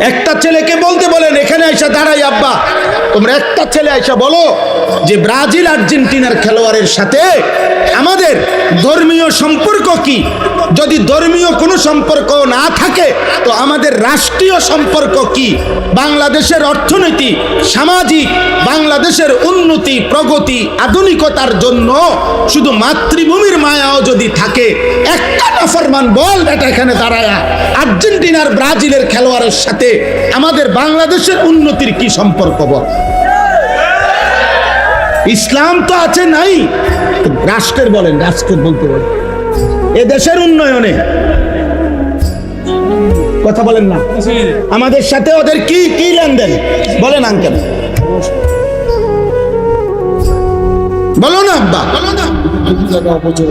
একটা ছেলেকে বলতে বলেন, এখানে আইসা দাঁড়াই আব্বা, তোমরা একটা ছেলে আইসা বলো যে ব্রাজিল আর্জেন্টিনার খেলোয়াড়ের সাথে আমাদের ধর্মীয় সম্পর্ক কি? যদি ধর্মীয় কোনো সম্পর্ক না থাকে তো আমাদের রাষ্ট্রীয় সম্পর্ক কি? বাংলাদেশের অর্থনীতি, সামাজিক, বাংলাদেশের উন্নতি, প্রগতি, আধুনিকতার জন্য শুধু মাতৃভূমির মায়াও যদি থাকে, একটা নাফরমান বল এটা এখানে দাঁড়ায় আর্জেন্টিনার ব্রাজিলের খেলোয়াড়ের সাথে আমাদের বাংলাদেশের উন্নতির কি সম্পর্ক বল? ইসলাম তো আছে নাই, রাষ্ট্রের বলেন, রাষ্ট্রের বলতে বলেন, এ দেশের উন্নয়নে কথা বলেন না, আমাদের সাথে ওদের কি কি লেনদেন বলেন আঙ্কেল, বলো না আব্বা।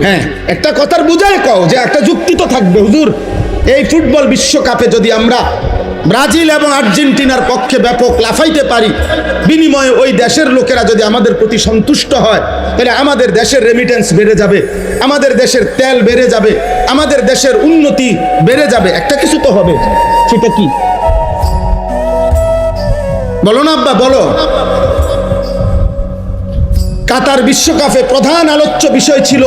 হ্যাঁ, একটা কথার বুঝায় কও যে একটা যুক্তি তো থাকবে। হুজুর, এই ফুটবল বিশ্বকাপে যদি আমরা ব্রাজিল এবং আর্জেন্টিনার পক্ষে ব্যাপক লাফাইতে পারি, বিনিময়ে ওই দেশের লোকেরা যদি আমাদের প্রতি সন্তুষ্ট হয়, তাহলে আমাদের দেশের রেমিটেন্স বেড়ে যাবে, আমাদের দেশের তেল বেড়ে যাবে, আমাদের দেশের উন্নতি বেড়ে যাবে। একটা কিছু তো হবে, সেটা কি বলো না আব্বা, বলো। কাতার বিশ্বকাপে প্রধান আলোচ্য বিষয় ছিল,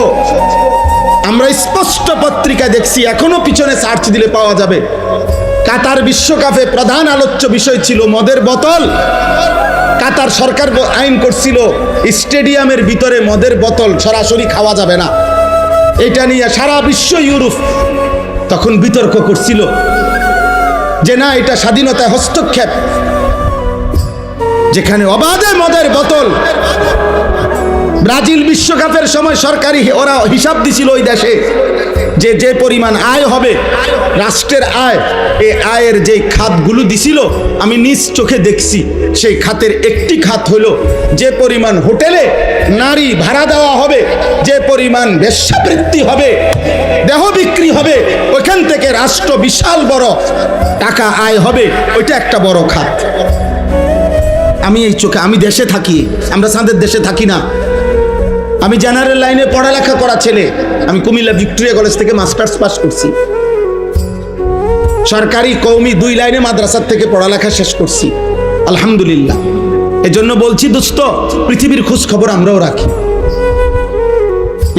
আমরা স্পষ্ট পত্রিকায় দেখছি, এখনো পিছনে সার্চ দিলে পাওয়া যাবে, কাতার বিশ্বকাপে প্রধান আলোচ্য বিষয় ছিল মদের বোতল। কাতার সরকার আইন করছিল স্টেডিয়ামের ভিতরে মদের বোতল সরাসরি খাওয়া যাবে না। এটা নিয়ে সারা বিশ্ব, ইউরোপ তখন বিতর্ক করছিল যে না, এটা স্বাধীনতায় হস্তক্ষেপ, যেখানে অবাধে মদের বোতল। ব্রাজিল বিশ্বকাপের সময় সরকারি ওরা হিসাব দিছিল ওই দেশে যে যে পরিমাণ আয় হবে, রাষ্ট্রের আয়, এই আয়ের যে খাতগুলো দিছিল আমি নিজ চোখে দেখছি, সেই খাতের একটি খাত হলো যে পরিমাণ হোটেলে নারী ভাড়া দেওয়া হবে, যে পরিমাণ বেশ্যাবৃত্তি হবে, দেহ বিক্রি হবে, ওইখান থেকে রাষ্ট্র বিশাল বড় টাকা আয় হবে, ওইটা একটা বড় খাত। আমি এই চোখে, আমি দেশে থাকি, আমরা সাদের দেশে থাকি না, আমি জেনারেল লাইনে পড়ালেখা করা ছেলে, আমি কুমিল্লা ভিক্টোরিয়া কলেজ থেকে মাস্টার্স পাস করছি, সরকারি কওমি 2 লাইনে মাদ্রাসার থেকে পড়ালেখা শেষ করছি, আলহামদুলিল্লাহ। এজন্য বলছি দোস্ত, পৃথিবীর খোঁজ খবর আমরাও রাখি,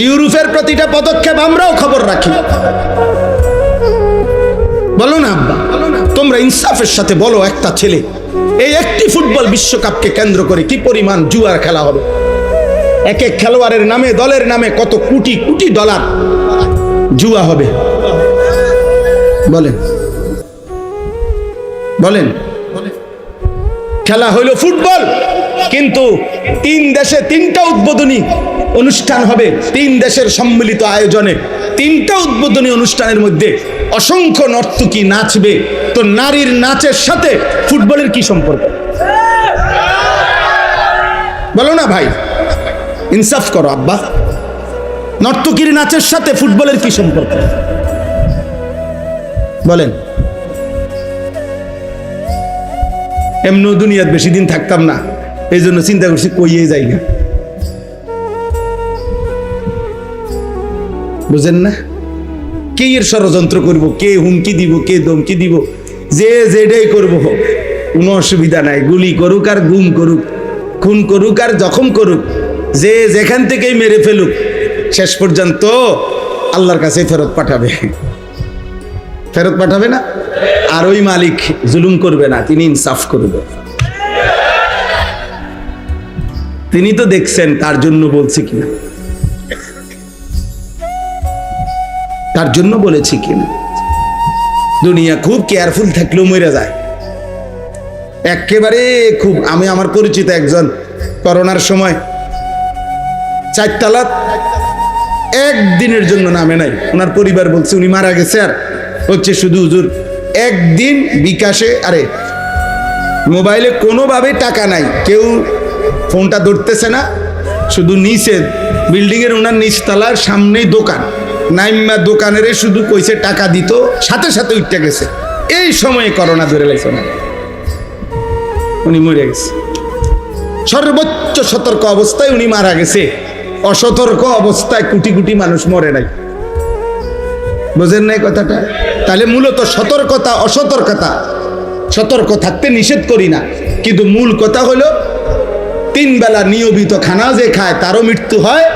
ইউরোপের প্রতিটা পদক্ষেপ আমরাও খবর রাখি। বলো না আব্বা, তোমরা ইনসাফের সাথে বলো, একটা ছেলে, এই একটি ফুটবল বিশ্বকাপকে কেন্দ্র করে কি পরিমাণ জুয়ার খেলা হবে? এক এক খেলোয়াড়ের নামে, দলের নামে কত কোটি কোটি ডলার জুয়া হবে, বলেন বলেন। খেলা হইল ফুটবল, কিন্তু 3 দেশে 3টা উদ্বোধনী অনুষ্ঠান হবে, 3 দেশের সম্মিলিত আয়োজনে 3টা উদ্বোধনী অনুষ্ঠানের মধ্যে অসংখ্য নর্তকী নাচবে। তো নারীর নাচের সাথে ফুটবলের কি সম্পর্ক? বলো না ভাই, ইনসাফ করো আব্বা, নর্তকীর নাচের সাথে ফুটবলের কি সম্পর্ক বলেন? এমন দুনিয়াত বেশি দিন থাকতাম না, এই জন্য চিন্তা করছি কইয়ে যাই না, বুঝেন না? কে এর ষড়যন্ত্র করব, কে হুমকি দিব, কে ধমকি দিব, যে যেটাই করবো কোনো অসুবিধা নাই, গুলি করুক আর গুম করুক, খুন করুক আর জখম করুক, যে যেখান থেকেই মেরে ফেলুক, শেষ পর্যন্ত আল্লাহর কাছে ফেরত পাঠাবে, ফেরত পাঠাবে না? আর ওই মালিক জুলুম করবে না, তিনি ইনসাফ করবে। তিনি তো দেখছেন, তার জন্য বলছি কিনা, তার জন্য বলেছি কিনা। দুনিয়া খুব কেয়ারফুল থাকলেও মরে যায় একেবারে খুব। আমি আমার পরিচিত একজন করোনার সময় 4 তালা একদিনের জন্য নামে নাই, ওনার পরিবার বলছে উনি মারা গেছে, আর হচ্ছে শুধু হুজুর একদিন বিকাশে, আরে মোবাইলে কোনোভাবে টাকা নাই, কেউ ফোনটা ধরতেছে না, শুধু নিচে বিল্ডিং এর ওনার নিচতলার সামনেই দোকান, নাইমা দোকানের শুধু কইছে টাকা দিত, সাথে সাথে উঠতে গেছে। এই সময়ে করোনা ধরে লাগছে না, উনি মরে গেছে। সর্বোচ্চ সতর্ক অবস্থায় উনি মারা গেছে, অসতর্ক অবস্থায় কোটি কোটি মানুষ মরে নাই। বুঝেন নাই কথাটা? তাহলে মূলত সতর্কতা অসতর্কতা সতর্ক থাকতে নিষেধ করি না, কিন্তু মূল কথা হলো 3 বেলা নিয়মিত খানা যে খায় তারও মৃত্যু হয়,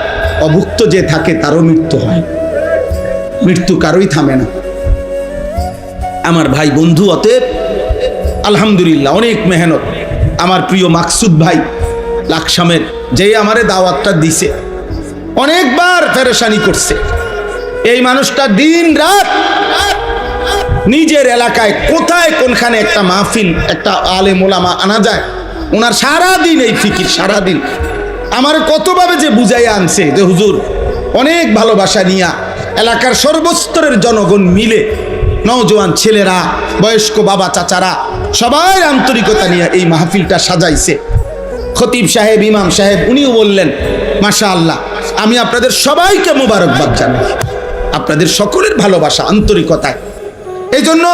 অভুক্ত যে থাকে তারও মৃত্যু হয়। মৃত্যু কারোই থামে না আমার ভাই বন্ধু। অতএব আলহামদুলিল্লাহ অনেক মেহনত আমার প্রিয় মাকসুদ ভাই লাকসামের, যে আমারে দাওয়াতটা দিছে, অনেকবার পেরেশানি করছে। এই মানুষটা দিন রাত নিজের এলাকায় কোথায় কোনখানে একটা মাহফিল, একটা আলেম ওলামা আনা যায়, ওনার সারাদিন এই ফিকির, সারাদিন আমার কতভাবে যে বুঝাইয়া আনছে যে হুজুর অনেক ভালোবাসা নিয়া এলাকার সর্বস্তরের জনগণ মিলে, নওজোয়ান ছেলেরা, বয়স্ক বাবা চাচারা সবাই আন্তরিকতা নিয়ে এই মাহফিলটা সাজাইছে। খতিব সাহেব, ইমাম সাহেব উনিও বললেন মাশাআল্লাহ, আমি আপনাদের সবাইকে মোবারকবাদ জানাই, আপনাদের সকলের ভালোবাসা আন্তরিকতায়। এই জন্য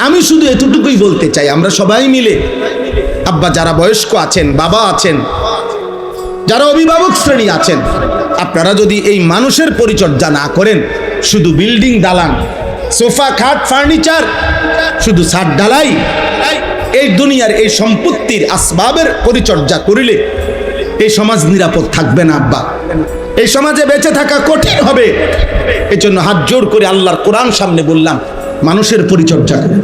আমি শুধু এতটুকুই বলতে চাই, আমরা সবাই মিলে, আব্বা যারা বয়স্ক আছেন, বাবা আছেন, যারা অভিভাবক শ্রেণী আছেন, আপনারা যদি এই মানুষের পরিচর্যা না করেন, শুধু বিল্ডিং দালান, সোফা খাট ফার্নিচার, শুধু ছাদ ঢালাই, এই দুনিয়ার এই সম্পত্তির আসবাবের পরিচর্যা করিলে এই সমাজ নিরাপদ থাকবে না আব্বা, এই সমাজে বেঁচে থাকা কঠিন হবে। এই জন্য হাত জোর করে আল্লাহর কোরআন সামনে বললাম, মানুষের পরিচর্যা করেন।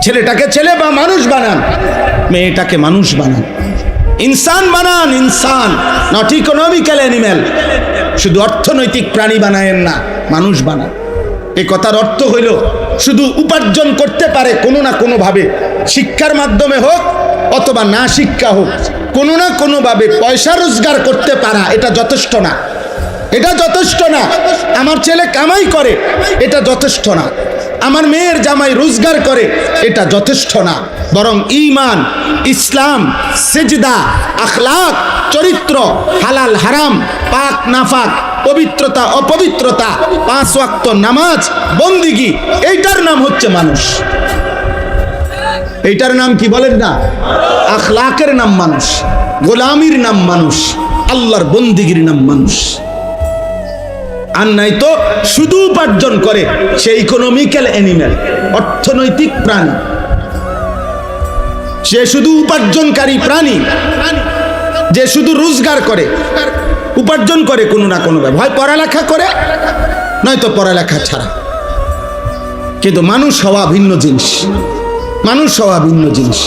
ছেলেটাকে ছেলে বা মানুষ বানান, মেয়েটাকে মানুষ বানান, ইনসান বানান, ইনসান, নট ইকোনমিক্যাল অ্যানিম্যাল। শুধু অর্থনৈতিক প্রাণী বানায়েন না, মানুষ বানান। এই কথার অর্থ হইল শুধু উপার্জন করতে পারে কোনো না কোনো ভাবে, শিক্ষার মাধ্যমে হোক অথবা না শিক্ষা হোক, কোনো না কোনো ভাবে পয়সা রোজগার করতে পারা, এটা যথেষ্ট না, এটা যথেষ্ট না। আমার ছেলে কামাই করে, এটা যথেষ্ট না। আমার মেয়ের জামাই রোজগার করে, এটা যথেষ্ট না। বরং ঈমান, ইসলাম, সিজদা, আখলাক, চরিত্র, হালাল হারাম, পাক নাফাক, পবিত্রতা অপবিত্রতা, 5 ওয়াক্ত নামাজ, বন্দিগি, এইটার নাম হচ্ছে মানুষ। এইটার নাম কি বলেন না? আখলাকের নাম মানুষ, গোলামির নাম মানুষ, আল্লাহর বন্দিগির নাম মানুষ। আর নাই তো শুধু উপার্জন করে, সে ইকোনমিক্যাল অ্যানিম্যাল, অর্থনৈতিক প্রাণী, সে শুধু উপার্জনকারী প্রাণী, যে শুধু রোজগার করে, উপার্জন করে কোনো না কোনো ভাবে, হয় পড়ালেখা করে নয়তো পড়ালেখা ছাড়া। কিন্তু মানুষ হওয়া ভিন্ন জিনিস, মানুষ হওয়া ভিন্ন জিনিস।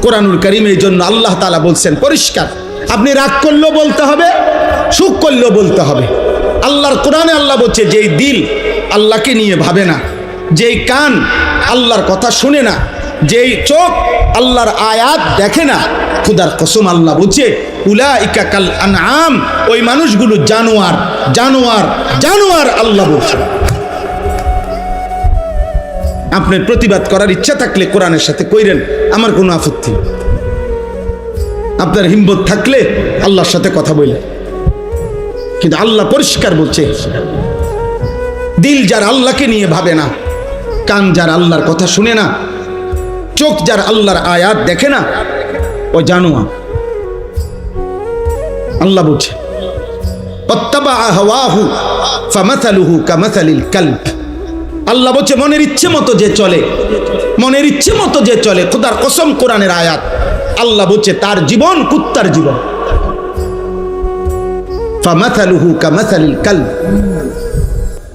কোরআনুল কারীম এই জন্য আল্লাহ তাআলা বলছেন পরিষ্কার, আপনি রাগ করলেও বলতে হবে, সুখ করলেও বলতে হবে। আল্লাহর কোরআনে আল্লাহ বলছে, যেই দিল আল্লাহকে নিয়ে ভাবে না, যেই কান আল্লাহর কথা শুনে না, যেই চোখ আল্লাহর আয়াত দেখে না, খুদার কসম আল্লাহ বলছে উলাইকা কাল আনআম, ওই মানুষগুলো জানোয়ার, জানোয়ার, জানোয়ার। আল্লাহ বলছে। আপনার প্রতিবাদ করার ইচ্ছা থাকলে কোরআনের সাথে কইরেন, আমার কোনো আপত্তি নেই। আপনার হিম্মত থাকলে আল্লাহর সাথে কথা বললেন, কিন্তু আল্লাহ পরিষ্কার বলছে, দিল যার আল্লাহকে নিয়ে ভাবে না, কান যার আল্লাহর কথা শুনে না, চোখ যার আল্লাহর আয়াত দেখে না, ও জানোয়ার। আল্লাহ বলছে ওয়াত্তাবা হাওয়াহু ফামাসালুহু কামাসালিল কালব। আল্লাহ বলছে মনের ইচ্ছে মতো যে চলে, মনের ইচ্ছে মতো যে চলে, খোদার কসম কোরআনের আয়াত, আল্লাহ বলছে তার জীবন কুত্তার জীবন। ফামাসালুহু কামাসালিল কালব,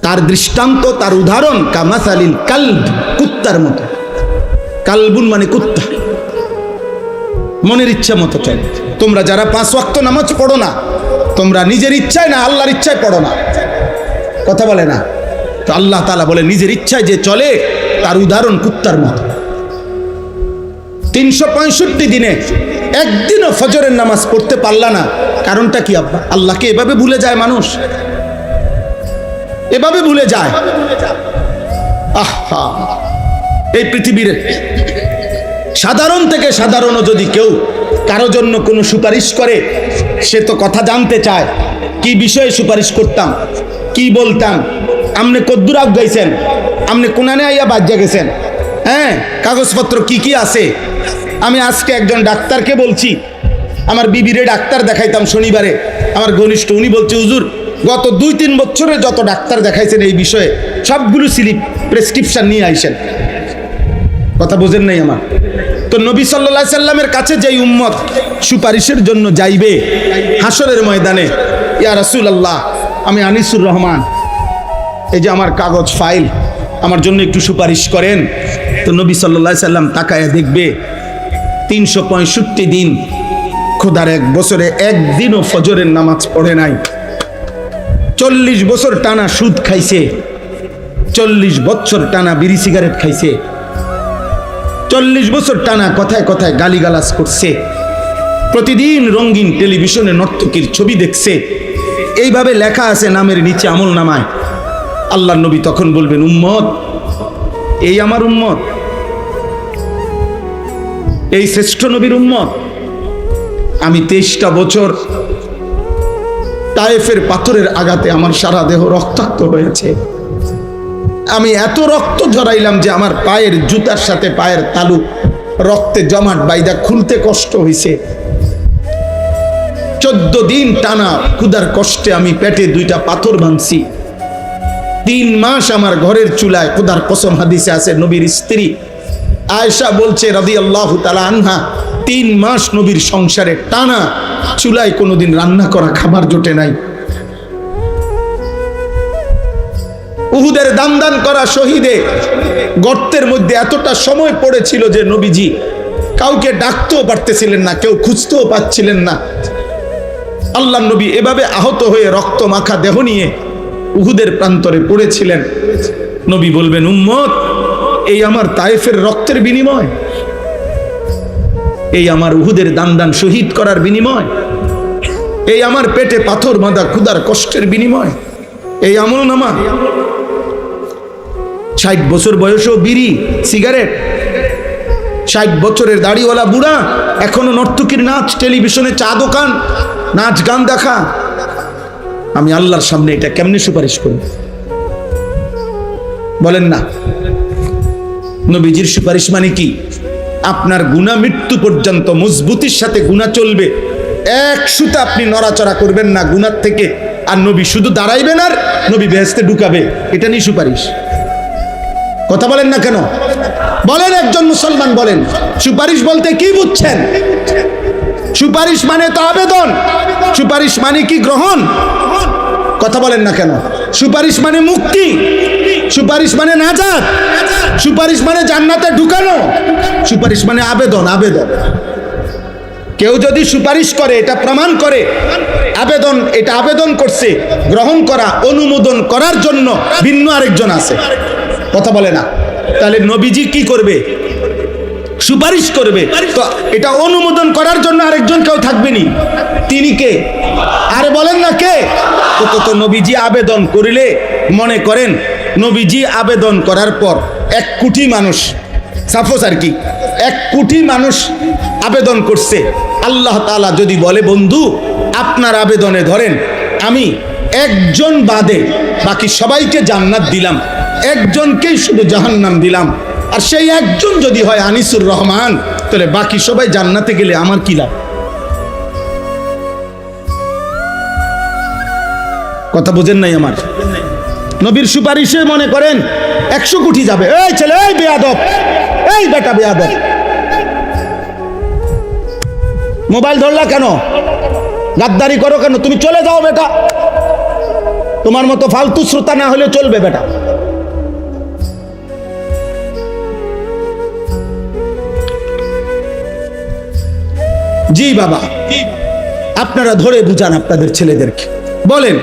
তার দৃষ্টান্ত, তার উদাহরণ কামাসালিল কালব, কুত্তার মতো। কালবুন মানে কুত্তা। মনের ইচ্ছা মতো চলে। তোমরা যারা 5 ওয়াক্ত নামাজ পড়ো না, তোমরা নিজের ইচ্ছায় না আল্লাহর ইচ্ছায় পড়ো না, কথা বলে না তো। আল্লাহ তাআলা বলে নিজের ইচ্ছায় যে চলে তার উদাহরণ কুত্তার মতো। 365 দিনে একদিনও ফজরের নামাজ পড়তে পারলা না, কারণটা কি আব্বা? আল্লাহকে এভাবে ভুলে যায় মানুষ, এভাবে ভুলে যায়। আহা, এই পৃথিবীর সাধারণ থেকে সাধারণও যদি কেউ কারো জন্য কোনো সুপারিশ করে, সে তো কথা জানতে চায়, কি বিষয়ে সুপারিশ করতাম, কি বলতাম, আপনি কদ্দুর আগ গাইছেন, আপনি কোনানে আইয়া বাজ্যা গেছেন, হ্যাঁ কাগজপত্র কি কি আছে। আমি আজকে একজন ডাক্তারকে বলছি, আমার বিবিরে ডাক্তার দেখাইতাম শনিবারে, আমার ঘনিষ্ঠ, উনি বলছে হুজুর গত 2-3 বছরে যত ডাক্তার দেখাইছেন এই বিষয়ে সবগুলো স্লিপ প্রেসক্রিপশন নিয়ে আইসেন। কথা বোঝেন নাই আমার? তো নবী সাল্লাল্লাহু আলাইহি সাল্লামের কাছে যেই উম্মত সুপারিশের জন্য যাইবে হাসরের ময়দানে, ইয়া রাসূলুল্লাহ আমি আনিসুর রহমান, এই যে আমার কাগজ ফাইল, আমার জন্য একটু সুপারিশ করেন। তো নবী সাল্লাল্লাহু আলাইহি সাল্লাম তাকায়া দেখবে 365 দিন খোদার এক বছরে একদিনও ফজরের নামাজ পড়ে নাই, 40 বছর টানা সুদ খাইছে, 40 বছর টানা বিড়ি সিগারেট খাইছে, 40 বছর টানা কথায় কথায় গালিগালাজ করছে, প্রতিদিন রঙিন টেলিভিশনে নর্তকীর ছবি দেখছে। এইভাবে লেখা আছে নামের নিচে আমল নামায়। আল্লাহর নবী তখন বলবেন, উম্মত, এই আমার উম্মত, এই শ্রেষ্ঠ নবীর উম্মত। আমি 23টা বছর তায়েফের পাথরের আঘাতে আমার সারা দেহ রক্তাক্ত হয়েছে। আমি এত রক্ত ঝরাইলাম যে আমার পায়ের জুতার সাথে পায়ের তালু রক্তে জমাট বাইদা খুলতে কষ্ট হয়েছে। 14 দিন টানা ক্ষুধার কষ্টে আমি পেটে 2টা পাথর বাঁধছি। 3 মাস আমার ঘরের চুলায়, খোদার কসম হাদিসে আছে, নবীর স্ত্রী আয়েশা বলছে রাদিয়াল্লাহু তাআলা আনহা, 3 মাস নবীর সংসারে টানা চুলায় কোনোদিন রান্না করা খাবার জোটে নাই। উহুদের দান করা শহীদে গর্তের মধ্যে এতটা সময় পড়েছিল যে নবীজি কাউকে ডাকতেও পারতেছিলেন না, কেউ খুঁজতেও পাচ্ছিলেন না। আল্লাহর নবী এভাবে আহত হয়ে রক্ত মাখা দেহ নিয়ে উহুদের প্রান্তরে পড়েছিলেন। নবী বলবেন, উম্মত, এই আমার তায়েফের রক্তের বিনিময়, এই আমার উহুদের দান শহীদ করার বিনিময়, এই আমার পেটে পাথর বাঁধা ক্ষুধার কষ্টের বিনিময়, এই আমল নামা। 60 বছর বয়সেও বিড়ি সিগারেট, 60 বছরের দাড়িওয়ালা বুড়া এখনো নর্তকীর নাচ, টেলিভিশনে চা দোকান, নাচ গান দেখা। আমি আল্লাহর সামনে এটা কেমনে সুপারিশ করি? বলেন না। নবীজির সুপারিশ মানে কি? আপনার গুনাহ মৃত্যু পর্যন্ত মজবুতির সাথে গুনাহ চলবে, এক সুতা আপনি নড়াচড়া করবেন না গুনার থেকে। আর নবী শুধু দাঁড়াইবেন আর নবী বেহেশতে ঢুকাবে, এটা নিয়ে সুপারিশ। কথা বলেন না কেন? বলেন, একজন মুসলমান বলেন, সুপারিশ বলতে কি বুঝছেন? সুপারিশ মানে তো আবেদন। সুপারিশ মানে কি গ্রহণ? কথা বলেন না কেন? সুপারিশ মানে মুক্তি, সুপারিশ মানে নাজাত, সুপারিশ মানে জান্নাতে ঢুকানো, সুপারিশ মানে আবেদন। আবেদন, কেউ যদি সুপারিশ করে এটা প্রমাণ করে আবেদন, এটা আবেদন করছে, গ্রহণ করা, অনুমোদন করার জন্য ভিন্ন আরেকজন আছে। কথা বলে না। তাহলে নবীজি কি করবে? সুপারিশ করবে, তো এটা অনুমোদন করার জন্য আরেকজন কেউ থাকবে নি, তিনি কে? আরে বলেন না কে? তো নবীজি আবেদন করিলে, মনে করেন নবীজি আবেদন করার পর 1 কোটি মানুষ, সাপোজ আর কি 1 কোটি মানুষ আবেদন করছে, আল্লাহ তাআলা যদি বলে, বন্ধু আপনার আবেদনে ধরেন আমি একজন বাদে বাকি সবাইকে জান্নাত দিলাম, একজনকেই শুধু জাহান্নাম দিলাম, আর সেই একজন যদি হয় আনিসুর রহমান, তাহলে বাকি সবাই জান্নাতে গেলে আমার কি লাভ? কথা বুঝেন নাই আমার? নবীর সুপারিশে মনে করেন 100 কোটি যাবে। এই ছেলে, এই বেয়াদব, এই বেটা বেয়াদব, মোবাইল ধরলা কেন? গাদ্দারি করো কেন? তুমি চলে যাও বেটা, তোমার মতো ফালতু শ্রোতা না হলে চলবে বেটা। জি বাবা, আপনারা ধরে বুঝান আপনাদের ছেলেদেরকে, বলেন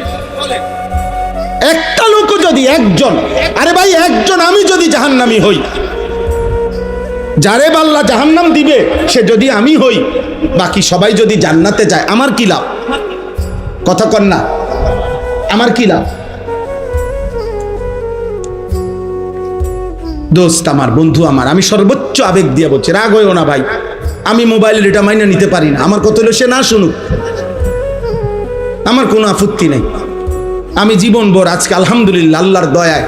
একটা লোক যদি, একজন, আরে ভাই একজন, আমি যদি জাহান্নামী হই, যারে আল্লাহ জাহান্নাম দিবে সে যদি আমি হই, বাকি সবাই যদি জান্নাতে যায়, আমার কি লাভ? কথা কন না, আমার কি লাভ? দোস্ত আমার, বন্ধু আমার, আমি সর্বোচ্চ আবেগ দিয়ে বলছি, রাগ হইও না ভাই, আমি মোবাইলের এটা মাইনে নিতে পারি না। আমার কথা হলো সে না শুনুক, আমার কোনো আপত্তি নেই। আমি জীবনভর আজকে আলহামদুলিল্লাহ আল্লাহর দয়ায়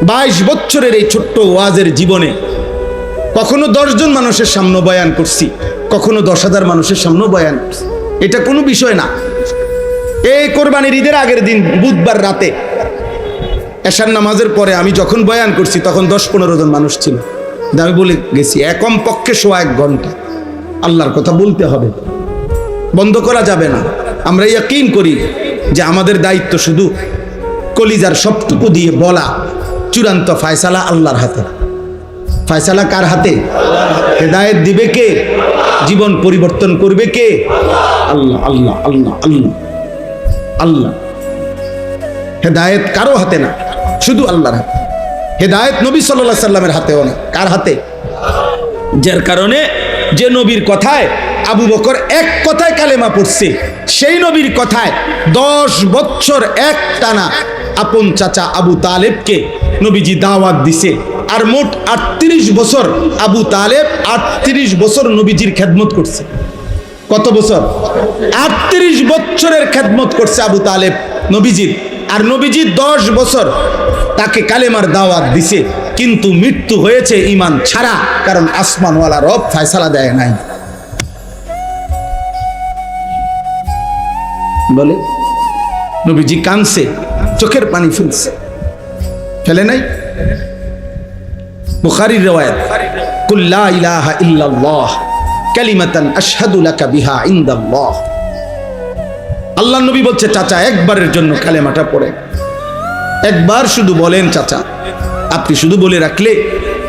22 বছরের এই ছোট্ট ওয়াজের জীবনে কখনো 10 জন মানুষের সামনে বয়ান করছি, কখনো 10,000 মানুষের সামনে বয়ান করছি, এটা কোনো বিষয় না। এই কোরবানির ঈদের আগের দিন বুধবার রাতে এশার নামাজের পরে আমি যখন বয়ান করছি তখন 10-15 জন মানুষ ছিল। আমি বলে গেছি কম পক্ষে 1 ঘন্টা আল্লাহর কথা বলতে হবে, বন্ধ করা যাবে না। আমরা ইয়াকিন করি যে আমাদের দায়িত্ব শুধু কলিজার সবটুকু দিয়ে বলা, চূড়ান্ত ফয়সালা আল্লাহর হাতে। ফয়সালা কার হাতে? হেদায়েত দিবে কে? জীবন পরিবর্তন করবে কে? আল্লাহ আল্লাহ আল্লাহ আল্লাহ আল্লাহ। হেদায়েত কারো হাতে না, শুধু আল্লাহর হাতে। হেদায়েত নবী সাল্লাল্লাহু আলাইহি সাল্লামের হাতেও না, কার হাতে? যার কারণে যে নবীর কথায় আবু বকর এক কথায় কালেমা পড়ছে, সেই নবীর কথায় 10 বছর একটানা আপন চাচা আবু তালেবকে নবীজি দাওয়াত দিছে। আর মোট 38 বছর আবু তালেব 38 বছর নবীজির খেদমত করছে। কত বছর? 38 বছরের খেদমত করছে আবু তালেব নবীজির। আর নবীজি 10 বছর তাকে কালেমার দাওয়াত দিছে, কিন্তু মৃত্যু হয়েছে ঈমান ছাড়া, কারণ আসমানওয়ালা রব ফয়সালা দেয় নাই। বলে নবীজি কাঁদছে, চোখের পানি ফেলছে, ফেলে নাই? বুখারীর riwayat, কুল লা ইলাহা ইল্লাল্লাহ কালিমাতান আশহাদু লাকা বিহা ইনদাল্লাহ। আল্লাহর নবী বলছে, চাচা একবারের জন্য কালেমাটা পড়ে, একবার শুধু বলেন চাচা, আপনি শুধু বলে রাখলে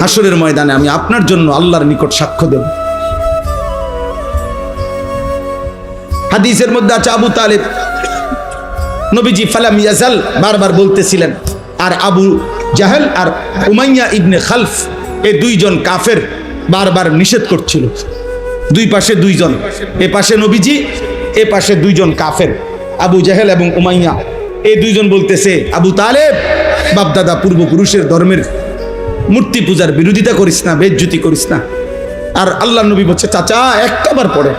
হাসরের ময়দানে আমি আপনার জন্য আল্লাহর নিকট সাক্ষ্য দেব। হাদিসের মধ্যে আছে আবু তালেব নবীজি ফালাম ইয়াজাল বারবার বলতেছিলেন, আর আবু জাহেল আর উমাইয়া ইবনে খালফ এই 2 জন কাফের বারবার নিষেধ করছিল। 2 পাশে 2 জন, এ পাশে নবীজি, এ পাশে 2 জন কাফের, আবু জাহেল এবং উমাইয়া। এই 2 জন বলতেছে, আবু তালেব বাপদাদা পূর্বপুরুষের ধর্মের মূর্তি পূজার বিরোধিতা করিস না, বেজ্জতি করিস না। আর আল্লাহ নবী বলছে, চাচা একটাবার পড়ে।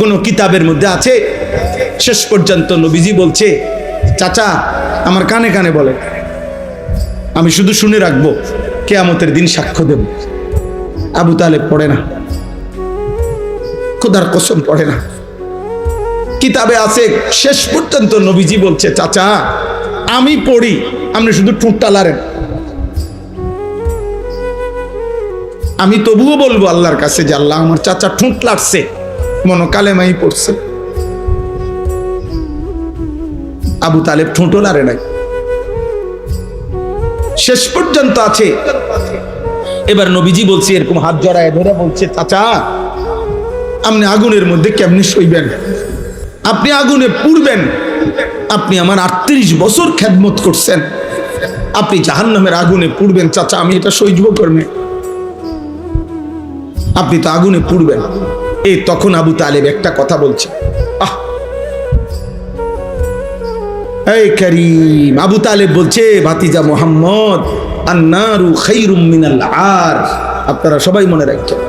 কোন কিতাবের মধ্যে আছে শেষ পর্যন্ত নবীজি বলছে, চাচা আমার কানে কানে বলে, আমি শুধু শুনে রাখবো, কিয়ামতের দিন সাক্ষ্য দেব। আবু তালেব পড়ে না, খোদার কসম পড়ে না। কিতাবে আছে শেষ পর্যন্ত নবীজি বলছে, চাচা আমি পড়ি, আপনি শুধু ঠোঁটটা লাড়েন। আমি তবুও বলবো আল্লাহর কাছে যে আল্লাহ আমার চাচা ঠোঁট লাড়ছে, মনো কালেমাই পড়ছে। আবু তালেব ঠোঁটও লাড়ে নাই, শেষ পর্যন্ত আছে। এবার নবীজি বলছে, এরকম হাত জড়ায় ধরে বলছে, চাচা আপনি আগুনের মধ্যে কেমনি সইবেন? আপনি আগুনে পুড়বেন। আপনি আমার 38 বছর খেদমত করছেন, আপনি জাহান্নামের আগুনে পুড়বেন। চাচা আমি এটা সহ্য করবে, আপনি তো আগুনে পুড়বেন। এই তখন আবু তালেব একটা কথা বলছে, এই করিম। আবু তালেব বলছে, ভাতিজা মুহাম্মদ, আন্নারু খায়রুম মিনাল আর। আপনারা সবাই মনে রাখছেন,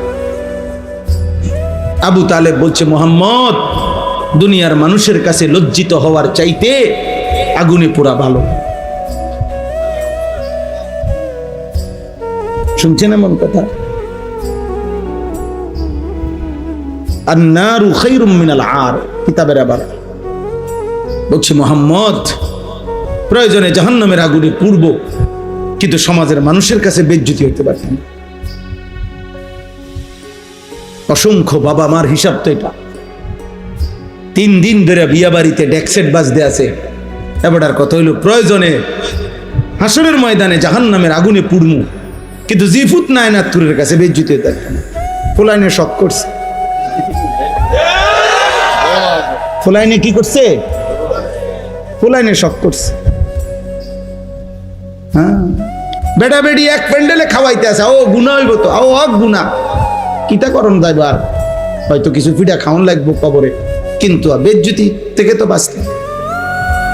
আবু তালেব বলছে, মুহাম্মদ দুনিয়ার মানুষের কাছে লজ্জিত হওয়ার চাইতে আগুনে পোড়া ভালো। শুনছেন এমন কথা? আন্নারু খায়রুম মিনাল আর, কিতাবের আবার বলছে, মুহাম্মদ প্রয়োজনে জাহান্নামের আগুনে পুড়ব, কিন্তু সমাজের মানুষের কাছে বেজ্জতি হতে পারতেন। অসংখ্য বাবা মার হিসাব তো এটা। 3 দিন ধরে বিয়া বাড়িতে ডেকসেট বাজতে আছে। এবারটার কথা হইল, প্রয়োজনে হাসরের ময়দানে জাহান্নামের আগুনে পুড়মু, কিন্তু জিফুত নায়নাতুরের কাছে বেজ্জতি হতে পারতেন। ফুলাইনে শখ করছে, ফুলাইনে কি করছে? ফুলাইনে শখ করছে। হ্যাঁ, বেটা বেড়ি এক প্যান্ডেলে খাওয়াইতে আছে, ও গুণা হইব তো, ও হক গুণা, কিতা করণ যাইবার, হয়তো কিছু পিঠা খাওয়ান লাগবো কবরে, কিন্তু বেজ্জুতি থেকে তো বাঁচতে।